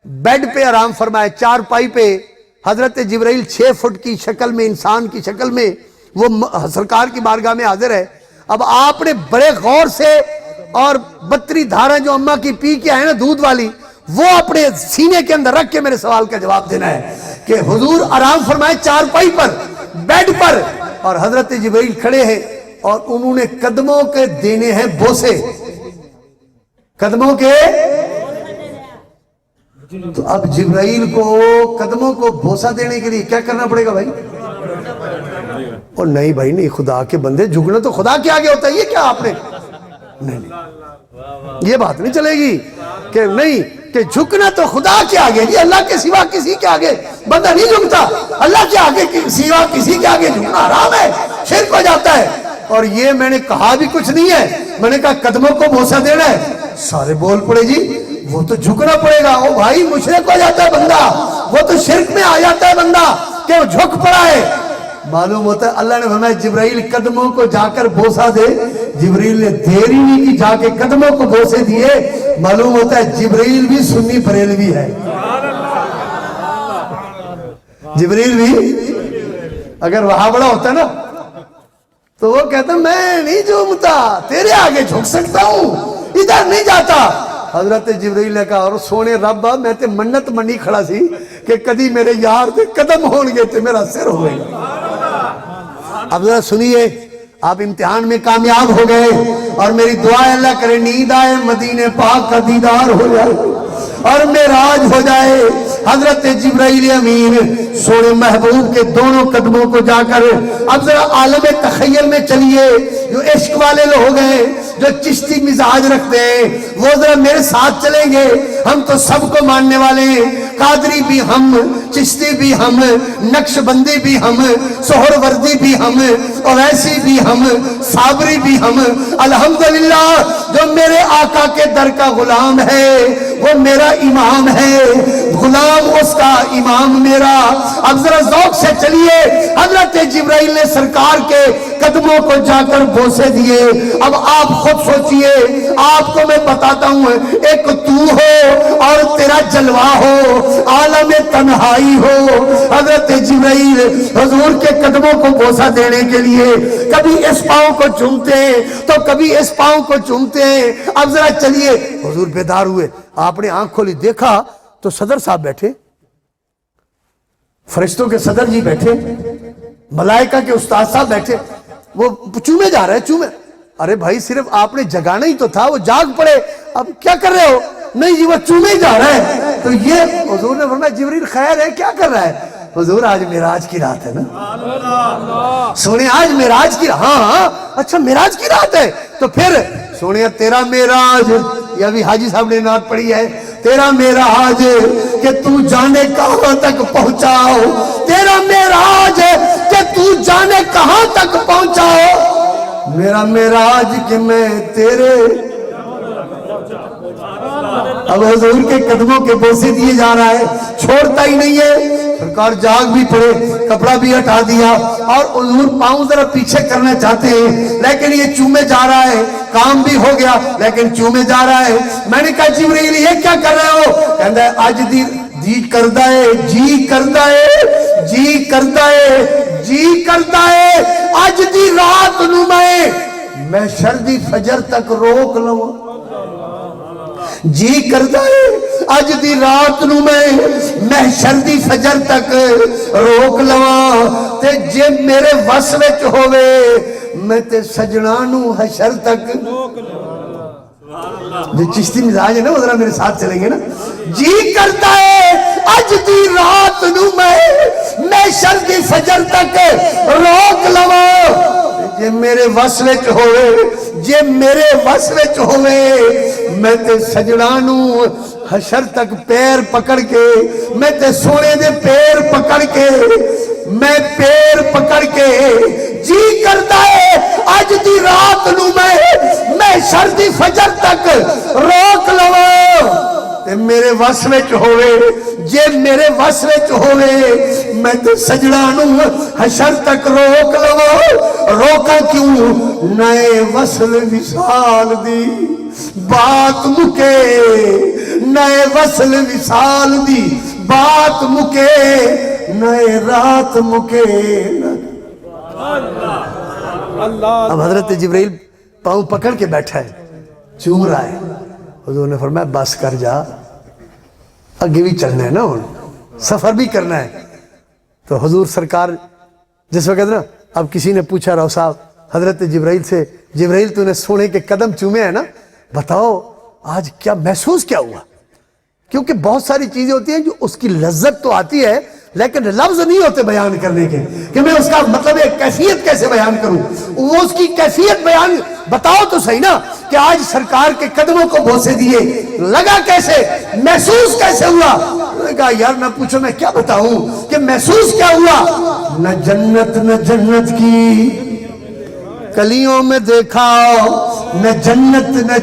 S1: بیڈ پہ آرام فرمائے، چارپائی پہ۔ حضرت جبرائیل 6 فٹ کی شکل میں، انسان کی شکل میں وہ سرکار کی بارگاہ میں حاضر ہے۔ اب آپ نے بڑے غور سے اور بطری دھاریں جو اماں کی پی کے آئے نا دودھ والی، وہ اپنے سینے کے اندر رکھ کے میرے سوال کا جواب دینا ہے کہ حضور آرام فرمائے چارپائی پر، بیڈ پر، اور حضرت جبرائیل کھڑے ہیں اور انہوں نے قدموں کے دینے ہیں بوسے، قدموں کے۔ تو اب جبرائیل کو قدموں کو بوسہ دینے کے لیے کیا کرنا پڑے گا بھائی؟ اور نہیں بھائی نہیں، خدا کے بندے جھکنا تو خدا کے آگے ہوتا ہے، یہ کیا آپ نے؟ نہیں، یہ بات نہیں چلے گی کہ نہیں، کہ جھکنا تو خدا کے آگے، یہ اللہ کے سوا کسی کے آگے بندہ نہیں جھکتا، اللہ کے آگے سوا کسی کے آگے جھکنا حرام ہے، شرک ہو جاتا ہے۔ اور یہ میں نے کہا بھی کچھ نہیں ہے، میں نے کہا قدموں کو بوسہ دینا ہے، سارے بول پڑے جی وہ تو جھکنا پڑے گا۔ او بھائی مشرک ہو جاتا ہے بندہ، وہ تو شرک میں آ جاتا ہے بندہ کہ وہ جھک پڑا ہے۔ معلوم ہوتا ہے اللہ نے فرمایا جبرائیل قدموں کو جا کر بوسہ دے، جبرائیل نے دیر ہی نہیں کی، جا کے قدموں کو بوسے دیے۔ معلوم ہوتا ہے جبرائیل بھی سنی بریلوی ہے، جبرائیل بھی اگر وہاں بڑا ہوتا نا تو وہ کہتا میں نہیں جھومتا، تیرے آگے جھک سکتا ہوں، ادھر نہیں جاتا۔ حضرت جبرائیل نے کہا اور سونے رب میں تے منت منی کھڑا سی کہ کدی میرے یار دے قدم ہون گے تے میرا سر ہوئے گا۔ اب ذرا سنیے، آپ امتحان میں کامیاب ہو گئے اور میری دعا ہے اللہ کرے نیند آئے، مدینہ پاک کا دیدار ہو جائے اور معراج ہو جائے۔ حضرت جبرائیل امین سونے محبوب کے دونوں قدموں کو جا کر اب ذرا عالم تخیل میں چلیے، جو عشق والے لوگ ہیں، جو چشتی مزاج رکھتے ہیں، وہ ذرا میرے ساتھ چلیں گے۔ ہم تو سب کو ماننے والے ہیں، قادری بھی ہم، چشتی بھی ہم، نقش بندی بھی ہم، سہر وردی بھی ہم، اویسی بھی ہم، صابری بھی ہم۔ الحمدللہ جو میرے آقا کے در کا غلام ہے وہ میرا امام ہے، غلام اس کا امام میرا. اب ذرا ذوق سے چلیے. حضرت جبرائیل نے سرکار کے قدموں کو جا کر بوسے دیے. اب آپ خود سوچئے, آپ کو میں بتاتا ہوں, ایک تو ہو اور تیرا جلوہ ہو, عالم تنہائی ہو. حضرت جبرائیل حضور کے قدموں کو بوسہ دینے کے لیے کبھی اس پاؤں کو چومتے ہیں تو کبھی اس پاؤں کو چومتے ہیں. اب ذرا چلیے. حضور بیدار ہوئے, آپ نے آنکھ کھولی, دیکھا تو صدر صاحب بیٹھے, فرشتوں کے صدر جی بیٹھے, ملائکہ کے استاد صاحب بیٹھے. وہ چومے جا رہے ہیں, چومے. ارے بھائی صرف آپ نے جگانا ہی تو تھا, وہ جاگ پڑے, اب کیا کر رہے ہو؟ نہیں جی وہ چومے جا رہے ہیں. تو یہ حضور نے فرمایا جبریل خیر ہے, کیا کر رہا ہے؟ حضور آج معراج کی رات ہے نا, سونے آج معراج کی. ہاں اچھا معراج کی رات ہے, تو پھر سونے تیرا معراج, یہ ابھی حاجی صاحب نے نعت پڑھی ہے, تیرا معراج کہ تو جانے کہاں تک پہنچاؤ, تیرا معراج کہ تو جانے کہاں تک پہنچاؤ, میرا معراج کہ میں تیرے. اب حضور کے قدموں کے بوسے دیے جا رہا ہے, چھوڑتا ہی نہیں ہے. سرکار جاگ بھی پڑے, کپڑا بھی ہٹا دیا, اور حضور پاؤں ذرا پیچھے کرنا چاہتے ہیں, لیکن یہ چومے جا رہا ہے. کام بھی ہو گیا لیکن چومے جا رہا ہے. میں نے کہا جبریل یہ کیا کر رہے ہو؟ کہتا ہے آج جی کردا ہے, جی کردا ہے, جی کردا ہے, جی کردا ہے, اج دی رات نو میں شردی فجر تک روک لوں. جی کردا ہے اج دی رات نو میں شردی فجر تک روک لواں, تے جے میرے وس وچ ہووے میں تے سجنا نو حشر تک. جو چشتی مزاج ہے نا وہ ذرا میرے ساتھ چلیں گے نا. جی کرتا ہے اج دی رات نو میں شردی فجر تک روک لواں, جے میرے وس وچ ہوئے, جے میرے وس وچ ہوئے میں تے سجنا نو حشر تک پیر پکڑ کے, میں تے سونے دے پیر پکڑ کے, میں پیر پکڑ کے جی کرتا ہے اج دی رات نو میں شردی فجر تک روک لواں, تے میرے وس وچ ہوئے, جے میرے وس وچ ہوئے میں تے سجنا نو حشر تک روک لواں. روکا کیوں؟ نئے وصل وصال دی بات مکے, نئے وصل وصال دی بات مکے, نئے رات مکے. اب حضرت جبرائیل پاؤں پکڑ کے بیٹھا ہے, چوم رہا ہے. حضور نے فرمایا بس کر جا, آگے بھی چلنا ہے نا, سفر بھی کرنا ہے. تو حضور سرکار جس وقت نا, اب کسی نے پوچھا راؤ صاحب حضرت جبرائیل سے, جبرائیل تو نے سونے کے قدم چومے ہیں نا, بتاؤ آج کیا محسوس کیا ہوا؟ کیونکہ بہت ساری چیزیں ہوتی ہیں جو اس کی لذت تو آتی ہے لیکن لفظ نہیں ہوتے بیان کرنے کے, کہ میں اس کا مطلب ایک کیفیت کیسے بیان کروں. وہ اس کی کیفیت بیان بتاؤ تو صحیح نا, کہ آج سرکار کے قدموں کو بوسے دیے, لگا کیسے, محسوس کیسے ہوا؟ میں نے کہا یار نہ پوچھو, میں کیا بتاؤں کہ محسوس کیا ہوا. نہ جنت کی کلیوں میں دیکھا, نہ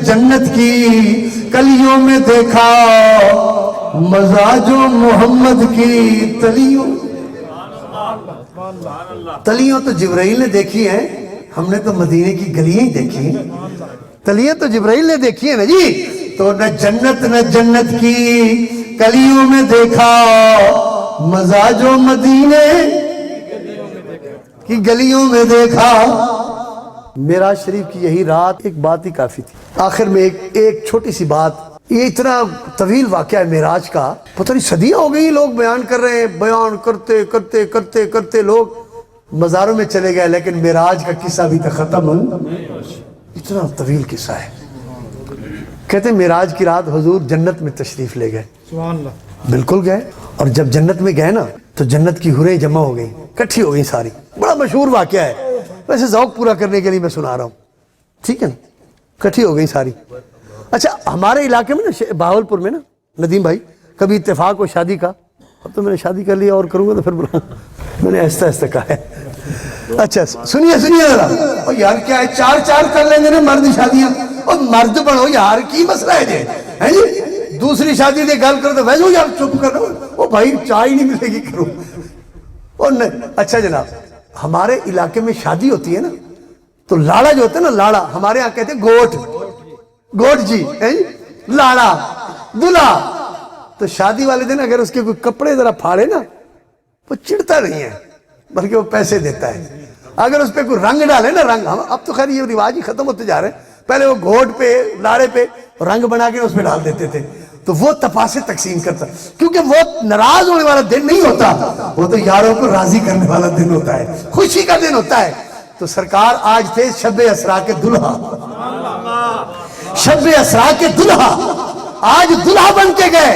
S1: جنت کی کلیوں میں دیکھا, مزاجوں محمد کی تلیوں. تلیوں تو جبرائیل نے دیکھی ہیں, ہم نے تو مدینے کی گلیاں ہی دیکھی ہیں. تلیاں تو جبرائیل نے دیکھی ہیں نا جی. تو نہ جنت کی کلیوں میں دیکھا, مزاجوں مدینے کی گلیوں میں دیکھا. معراج شریف کی یہی رات ایک بات ہی کافی تھی. آخر میں ایک چھوٹی سی بات, یہ اتنا طویل واقعہ ہے معراج کا, پتہ نہیں صدیاں ہو گئی لوگ بیان کر رہے ہیں, بیان کرتے کرتے کرتے کرتے لوگ مزاروں میں چلے گئے, لیکن معراج کا قصہ بھی تک ختم اتنا طویل قصہ ہے. کہتے ہیں معراج کی رات حضور جنت میں تشریف لے گئے. سبحان اللہ. بالکل گئے, اور جب جنت میں گئے نا تو جنت کی حوریں جمع ہو گئیں, کٹھی ہو گئی ساری. بڑا مشہور واقعہ ہے, ویسے ذوق پورا کرنے کے لیے میں سنا رہا ہوں, ٹھیک ہے نا. کٹھی ہو گئی ساری. اچھا ہمارے علاقے میں نا بہاولپور میں نا ندیم بھائی کبھی اتفاق ہو شادی کا, اب تو میں نے شادی کر لیا اور کروں گا تو پھر بلاؤں, میں نے ایسا کہا ہے. اچھا سنیے ذرا, اور یار کیا ہے 4 کر لیں گے نا مرد شادیاں, اور مرد بنو یار کی مسئلہ ہے جی. دوسری شادی دے گل کرو تو ویسے یار چپ کرو، وہ بھائی چائے نہیں ملے گی کرو. اور اچھا جناب، ہمارے علاقے میں شادی ہوتی ہے نا تو لاڑا جو ہوتا ہے نا، لاڑا ہمارے ہاں کہتے ہیں گوٹ، گوٹ جی لاڑا دلہا. تو شادی والے دن اگر اس کے کوئی کپڑے ذرا پھاڑے نا، وہ چڑھتا نہیں ہے بلکہ وہ پیسے دیتا ہے. اگر اس پہ کوئی رنگ ڈالے نا، رنگ، اب تو خیر یہ رواج ہی ختم ہوتے جا رہے ہیں، پہلے وہ گھوٹ پہ لاڑے پہ رنگ بنا کے اس پہ ڈال دیتے تھے، تو وہ تپاسے تقسیم کرتا، کیونکہ وہ ناراض ہونے والا دن نہیں ہوتا، وہ تو یاروں کو راضی کرنے والا دن ہوتا ہے، خوشی کا دن ہوتا ہے. تو سرکار آج تھے شب اسرا کے دلہا، شب اسرا کے دلہا، آج دلہا بن کے گئے.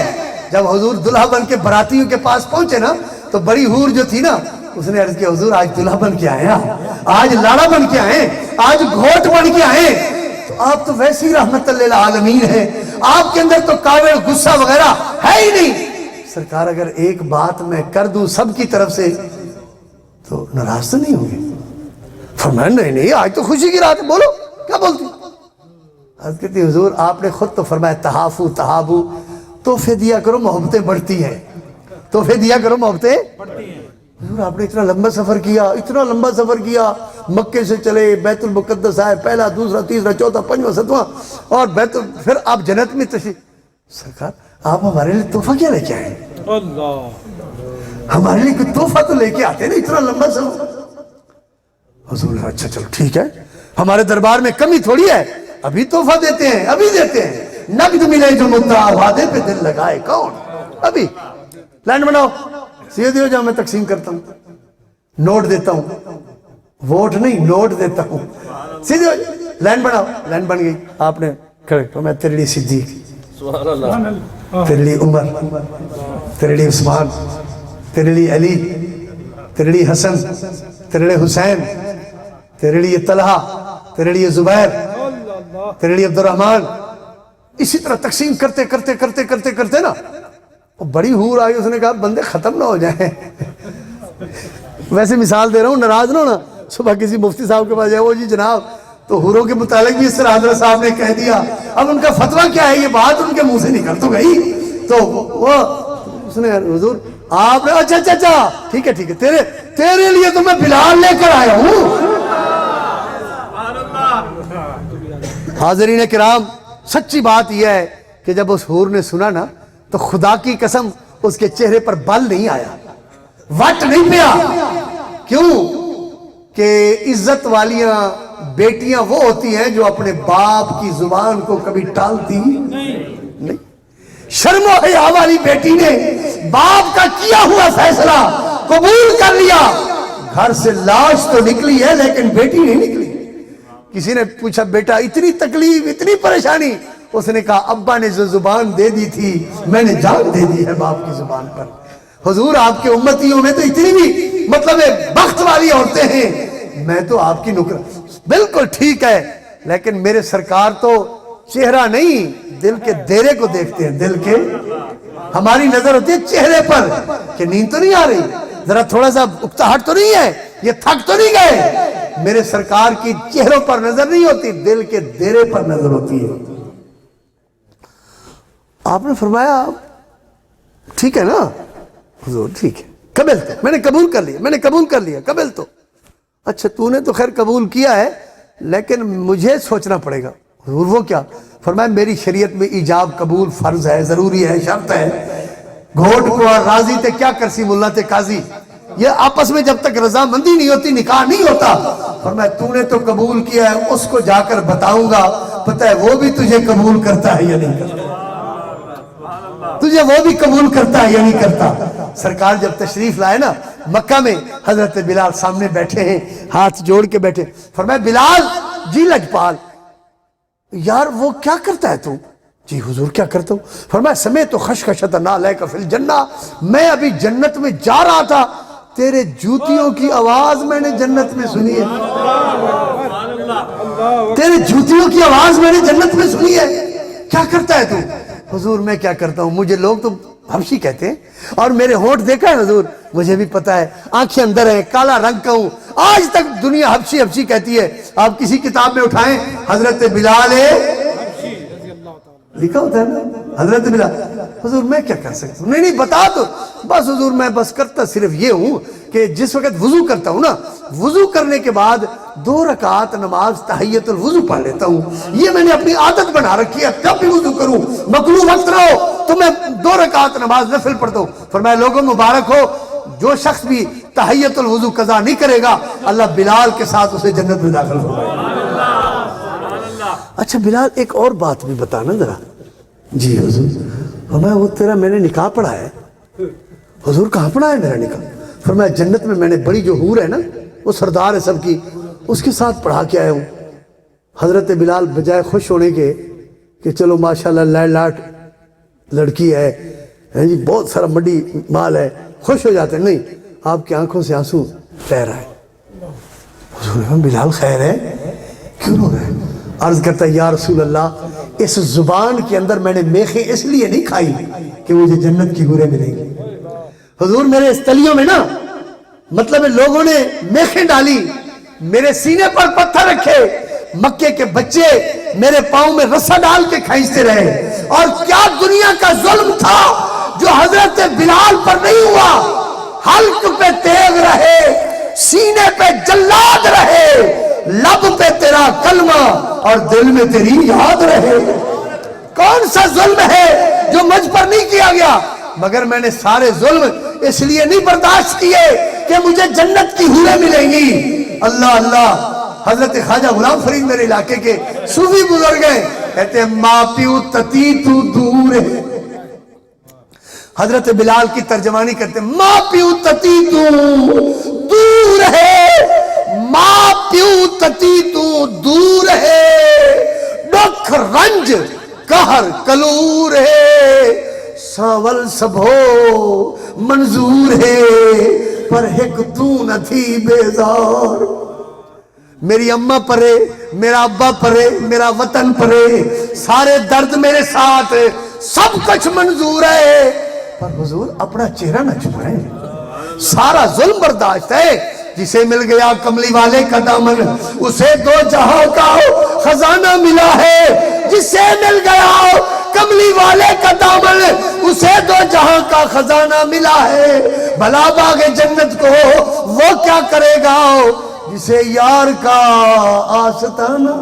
S1: جب حضور دلہا بن کے براتیوں کے پاس پہنچے نا تو بڑی حور جو تھی نا، اس نے عرض کیا حضور آج دلہا بن کے آئے ہیں، آج لاڑا بن کے آئے ہیں، آج گھوٹ بن کے آئے ہیں. تو آپ تو ویسے ہی رحمت للعالمین ہیں، آپ کے اندر تو کاوڑ غصہ وغیرہ ہے ہی نہیں. سرکار اگر ایک بات میں کر دوں سب کی طرف سے تو ناراض تو نہیں ہوں گے؟ فرمایا نہیں آج تو خوشی کی رات ہے، بولو کیا بولتی. عرض کہتی حضور آپ نے خود تو فرمایا تحافو تحابو، تحفے دیا کرو محبتیں بڑھتی ہیں، تحفے دیا کرو محبتیں بڑھتی ہیں. حضور آپ نے اتنا لمبا سفر کیا، اتنا لمبا سفر کیا، مکے سے چلے، بیت المقدس آئے، پہلا دوسرا تیسرا چوتھا پنجواں ستواں، اور پھر آپ جنت میں تشریف. سرکار آپ ہمارے لیے تحفہ کیا لے کے آئے؟ ہمارے لیے کوئی تحفہ تو لے کے آتے نا، اتنا لمبا سفر. حضور اچھا چلو ٹھیک ہے، ہمارے دربار میں کمی تھوڑی ہے، ابھی تحفہ دیتے ہیں، ابھی دیتے ہیں. نقد ملے جو مدعا وعدے پہ دل لگائے کون. ابھی لائن بناؤ، سیدھی ہو جاؤ، میں تقسیم کرتا ہوں، نوٹ دیتا ہوں، ووٹ نہیں نوٹ دیتا ہوں. سیدھی ہو جاؤ، لائن بناؤ. لائن بن گئی، آپ نے کھڑے تو میں تیرے لیے صدیق، تیرے لیے عمر، تیرے لیے عثمان، تیرے لیے علی، تیرے لیے حسن، تیرے لیے حسین، تیرے لیے طلحہ، تیرے لیے زبیر، تیرے لیے عبد الرحمن. اسی طرح تقسیم کرتے کرتے کرتے کرتے کرتے نا بڑی حور آئی، اس نے کہا بندے ختم نہ ہو جائیں. ویسے مثال دے رہا ہوں، ناراض نہ ہونا. صبح کسی مفتی صاحب کے پاس جائے، وہ جی جناب تو حوروں کے متعلق بھی اس طرح حضرت صاحب نے کہہ دیا، اب ان کا فتویٰ کیا ہے؟ یہ بات ان کے منہ سے نکل تو گئی. تو وہ اس نے حضور آپ نے اچھا اچھا اچھا ٹھیک ہے ٹھیک ہے، تیرے لیے تو میں بلال لے کر آیا ہوں. حاضرین کرام، سچی بات یہ ہے کہ جب اس حور نے سنا نا تو خدا کی قسم اس کے چہرے پر بل نہیں آیا، وٹ نہیں پیا. کیوں کہ عزت والیاں بیٹیاں وہ ہوتی ہیں جو اپنے باپ کی زبان کو کبھی ٹالتی نہیں. شرم و حیا والی بیٹی نے باپ کا کیا ہوا فیصلہ قبول کر لیا. گھر سے لاش تو نکلی ہے لیکن بیٹی نہیں نکلی. کسی نے پوچھا بیٹا اتنی تکلیف اتنی پریشانی؟ اس نے کہا ابا نے جو زبان دے دی تھی میں نے جان دے دی ہے باپ کی زبان پر. حضور آپ کے امتیوں میں تو اتنی بھی مطلب بخت والی عورتیں ہیں، میں تو آپ کی نکر. بالکل ٹھیک ہے، لیکن میرے سرکار تو چہرہ نہیں دل کے دیرے کو دیکھتے ہیں. دل کے، ہماری نظر ہوتی ہے چہرے پر کہ نیند تو نہیں آ رہی، ذرا تھوڑا سا اکتاہٹ تو نہیں ہے، یہ تھک تو نہیں گئے. میرے سرکار کی چہروں پر نظر نہیں ہوتی، دل کے دیرے پر نظر ہوتی ہے. آپ نے فرمایا ٹھیک ہے نا حضور، ٹھیک ہے قبل تو میں نے قبول کر لیا، میں نے قبول کر لیا قبل تو. اچھا تو نے تو خیر قبول کیا ہے لیکن مجھے سوچنا پڑے گا. حضور وہ کیا؟ فرمایا میری شریعت میں ایجاب قبول فرض ہے، ضروری ہے، شرط ہے. گھوٹ کو راضی تے کیا کرسی ملا تے قاضی، یہ آپس میں جب تک رضامندی نہیں ہوتی نکاح نہیں ہوتا. فرمایا تو نے تو قبول کیا ہے، اس کو جا کر بتاؤں گا، پتہ ہے وہ بھی تجھے قبول کرتا ہے یا نہیں کرتا، تجھے وہ بھی قبول کرتا ہے یا نہیں کرتا. سرکار جب تشریف لائے نا مکہ میں، حضرت بلال سامنے بیٹھے ہیں، ہاتھ جوڑ کے بیٹھے. فرمایا بلال جی لجپال، یار وہ کیا کرتا ہے تو؟ جی حضور کیا کرتا ہوں؟ فرمایا سمیت خشخشۃ نعلیک فی الجنہ، میں ابھی جنت میں جا رہا تھا، تیرے جوتیوں کی آواز میں نے جنت میں سنی ہے، تیرے جوتیوں کی آواز میں نے جنت میں سنی ہے. کیا کرتا ہے تو؟ حضور میں کیا کرتا ہوں، مجھے لوگ تو حبشی کہتے ہیں اور میرے ہونٹ دیکھا ہے حضور، مجھے بھی پتا ہے، آنکھیں اندر ہیں، کالا رنگ کا ہوں. آج تک دنیا حبشی حبشی کہتی ہے. آپ کسی کتاب میں اٹھائیں حضرت بلال لکھا ہوتا ہے نا حضرت بلال حضور میں کیا کر سکتا ہوں؟ نہیں بتا تو بس حضور میں بس کرتا صرف یہ ہوں کہ جس وقت وضو کرتا ہوں نا، وضو کرنے کے بعد 2 رکعت نماز تحیت الوضو پڑھ لیتا ہوں، یہ میں نے اپنی عادت بنا رکھی ہے، جب بھی وضو کروں مکروہ وقت نہ ہو تو میں 2 رکعت نماز نفل پڑھتا ہوں۔ فرمایا لوگوں مبارک ہو جو شخص بھی تحیت الوضو قضا نہیں کرے گا اللہ بلال کے ساتھ اسے جنت میں داخل ہوگا۔ اچھا بلال ایک اور بات بھی بتانا ذرا۔ جی حضور فرمایا وہ تیرا میں نے نکاح پڑھا ہے۔ حضور کہاں پڑھا ہے میرا نکاح؟ فرمایا جنت میں میں نے بڑی جو حور ہے نا وہ سردار ہے سب کی، اس کے ساتھ پڑھا کے آیا ہوں۔ حضرت بلال بجائے خوش ہونے کے کہ چلو ماشاءاللہ لائٹ لاٹ لڑکی ہے جی بہت سارا مڈی مال ہے، خوش ہو جاتے ہیں، نہیں آپ کی آنکھوں سے آنسو بہہ رہا ہے۔ حضور نے کہا بلال خیر ہے کیوں رو رہے ہیں؟ عرض کرتا ہے یا رسول اللہ اس زبان کے اندر میں نے میخیں اس لیے نہیں کھائی کہ مجھے جنت کی حوریں ملیں گی۔ حضور میرے اس تلیوں میں نا مطلب لوگوں نے میخیں ڈالی، میرے سینے پر پتھر رکھے، مکے کے بچے میرے پاؤں میں رسا ڈال کے کھینچتے رہے، اور کیا دنیا کا ظلم تھا جو حضرت بلال پر نہیں ہوا۔ حلق پہ تیغ رہے، سینے پہ جلاد رہے، لب پہ تیرا کلمہ اور دل میں تیری یاد رہے۔ کون سا ظلم ہے جو مجھ پر نہیں کیا گیا؟ مگر میں نے سارے ظلم اس لیے نہیں برداشت کیے کہ مجھے جنت کی حوریں ملیں گی۔ اللہ اللہ۔ حضرت خواجہ غلام فرید میرے علاقے کے صوفی بزرگ ہیں، کہتے ہیں ماں پیو تتی تو دور ہے۔ حضرت بلال کی ترجمانی کرتے ہیں ماں پیو تتی تو دور ہے، ماں پیو تتی تو دور ہے، دکھ رنج قہر کلور ہے، ساول سبھو منظور ہے پر ایک تو نہ تھی بیزار۔ میری اماں پرے، میرا ابا پرے، میرا وطن پرے، سارے درد میرے ساتھ، سب کچھ منظور ہے پر حضور اپنا چہرہ نہ چھپائیں۔ سارا ظلم برداشت ہے۔ جسے مل گیا کملی والے کا دامن اسے 2 جہاں کا خزانہ ملا ہے، جسے مل گیا کملی والے کا دامن اسے 2 جہاں کا خزانہ ملا ہے۔ بھلا باغ جنت کو وہ کیا کرے گا جسے یار کا آستانہ۔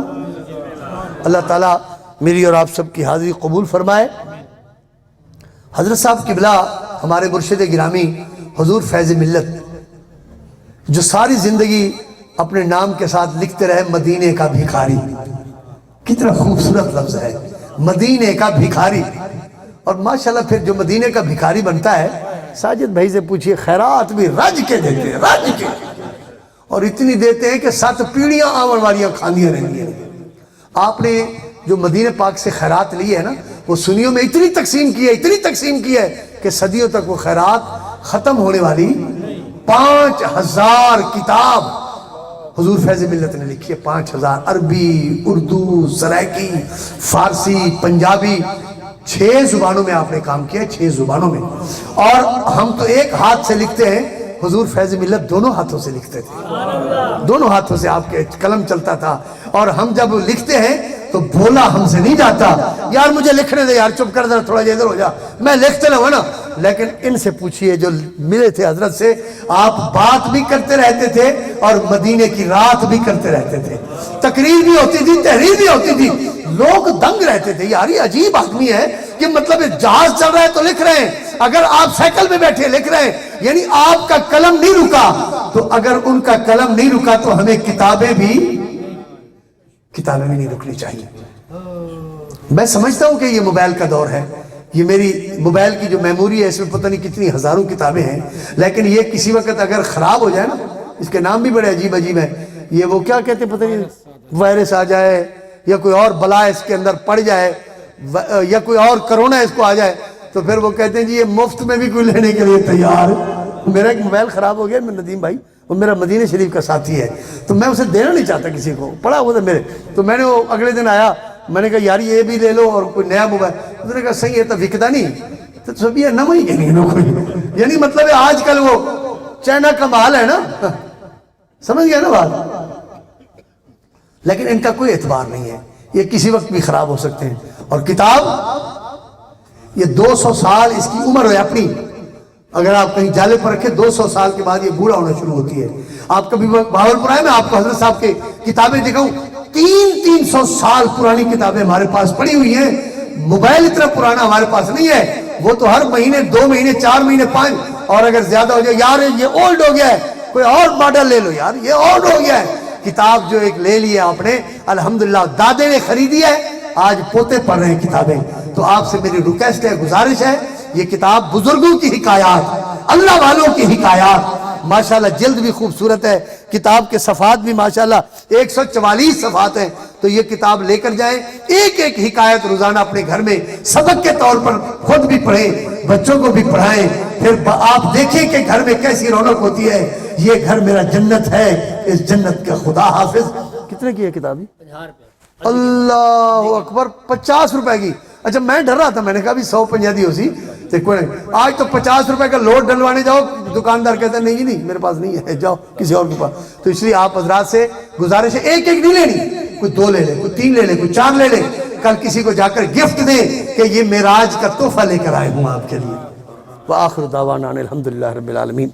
S1: اللہ تعالیٰ میری اور آپ سب کی حاضری قبول فرمائے۔ حضرت صاحب قبلہ ہمارے مرشد گرامی حضور فیض ملت جو ساری زندگی اپنے نام کے ساتھ لکھتے رہے مدینے کا بھکاری، کتنا خوبصورت لفظ ہے مدینے کا بھکاری۔ اور ماشاءاللہ پھر جو مدینے کا بھکاری بنتا ہے ساجد بھائی سے پوچھئے خیرات بھی رج کے دیتے ہیں، رج کے، اور اتنی دیتے ہیں کہ 7 پیڑیاں آون والیاں کھاندیاں رہنگی ہیں۔ آپ نے جو مدینہ پاک سے خیرات لی ہے نا وہ سنیوں میں اتنی تقسیم کی ہے، اتنی تقسیم کی ہے کہ صدیوں تک وہ خیرات ختم ہونے والی۔ 5000 کتاب حضور فیض ملت نے لکھی ہے، 5000 عربی، اردو، سرائکی، فارسی، پنجابی، 6 زبانوں میں آپ نے کام کیا ہے، 6 زبانوں میں۔ اور ہم تو ایک ہاتھ سے لکھتے ہیں، حضور فیض ملت دونوں ہاتھوں سے لکھتے تھے، دونوں ہاتھوں سے آپ کے قلم چلتا تھا، اور ہم جب لکھتے ہیں تو بولا ہم سے نہیں جاتا، یار مجھے لکھنے دے یار چپ کر ذرا تھوڑا ادھر ہو جا، میں لکھتے رہوں نا۔ لیکن ان سے پوچھئے جو ملے تھے حضرت سے، آپ بات بھی کرتے رہتے تھے اور مدینے کی رات بھی کرتے رہتے تھے، تقریر بھی ہوتی تھی، تحریر بھی ہوتی تھی، لوگ دنگ رہتے تھے، یار یہ عجیب آدمی ہے کہ مطلب جہاز چل رہا ہے تو لکھ رہے ہیں، اگر آپ سائیکل میں بیٹھے لکھ رہے ہیں، یعنی آپ کا قلم نہیں رکا۔ تو اگر ان کا قلم نہیں رکا تو ہمیں کتابیں بھی نہیں رکنی چاہیے۔ میں سمجھتا ہوں کہ یہ موبائل کا دور ہے، یہ میری موبائل کی جو میموری ہے اس میں پتہ نہیں کتنی ہزاروں کتابیں ہیں، لیکن یہ کسی وقت اگر خراب ہو جائے نا، اس کے نام بھی بڑے عجیب عجیب ہیں، یہ وہ کیا کہتے ہیں پتہ نہیں، وائرس آ جائے یا کوئی اور بلا اس کے اندر پڑ جائے یا کوئی اور کرونا اس کو آ جائے تو پھر وہ کہتے ہیں جی یہ مفت میں بھی کوئی لینے کے لیے تیار۔ میرا ایک موبائل خراب ہو گیا، میں ندیم بھائی وہ میرا مدینہ شریف کا ساتھی ہے تو میں اسے دینا نہیں چاہتا کسی کو، پڑا ہوا تھا میرے، تو میں نے وہ اگلے دن آیا، میں نے کہا یار یہ بھی لے لو اور کوئی نیا موبائل، اس نے کہا صحیح ہے تو وکدا نہیں تو سب یہ نہ ہی کہیں نہ کوئی، یعنی مطلب ہے آج کل وہ چائنا کا مال ہے نا، سمجھ گیا نا بات، لیکن ان کا کوئی اعتبار نہیں ہے، یہ کسی وقت بھی خراب ہو سکتے ہیں۔ اور کتاب یہ 200 سال اس کی عمر ہے اپنی، اگر آپ کہیں جالے پر رکھیں 200 سال کے بعد یہ بوڑھا ہونا شروع ہوتی ہے۔ آپ کبھی بہاولپور آئے، میں آپ کو حضرت صاحب کے کتابیں دکھاؤں، 300 سال پرانی کتابیں ہمارے پاس پڑی ہوئی ہیں۔ موبائل اتنا پرانا ہمارے پاس نہیں ہے، وہ تو ہر مہینے 2 مہینے 4 مہینے 5، اور اگر زیادہ ہو جائے یار یہ اولڈ ہو گیا ہے، کوئی اور ماڈل لے لو یار، یہ اولڈ ہو گیا ہے۔ کتاب جو ایک لے لی ہے آپ نے، الحمدللہ دادے نے خریدی ہے، آج پوتے پڑھ رہے ہیں کتابیں۔ تو آپ سے میری ریکویسٹ ہے، گزارش ہے، یہ کتاب بزرگوں کی حکایات، اللہ والوں کی حکایات، ماشاءاللہ جلد بھی خوبصورت ہے، کتاب کے صفحات بھی ماشاءاللہ 144 صفحات ہیں۔ تو یہ کتاب لے کر جائیں، ایک ایک حکایت روزانہ اپنے گھر میں سبق کے طور پر خود بھی پڑھیں، بچوں کو بھی پڑھائیں، پھر آپ دیکھیں کہ گھر میں کیسی رونق ہوتی ہے۔ یہ گھر میرا جنت ہے، اس جنت کا خدا حافظ۔ کتنے کی ہے کتاب؟
S2: 50 روپے۔
S1: اللہ اکبر، 50 روپے کی۔ اچھا میں ڈر رہا تھا، میں نے کہا بھی 150 دی ہو سی تو کوئی نہیں۔ آج تو 50 روپے کا لوٹ ڈلوانے جاؤ، دکاندار کہتا ہے نہیں جی نہیں میرے پاس نہیں ہے، جاؤ کسی اور کے پاس۔ تو اس لیے آپ حضرات سے گزارش ہے، ایک ایک نہیں لینی، کوئی 2 لے لے، کوئی 3 لے لے، کوئی 4 لے لے، کل کسی کو جا کر گفٹ دیں کہ یہ معراج کا تحفہ لے کر آئے ہوں آپ کے لیے۔ وآخر دعوانا الحمدللہ رب العالمین۔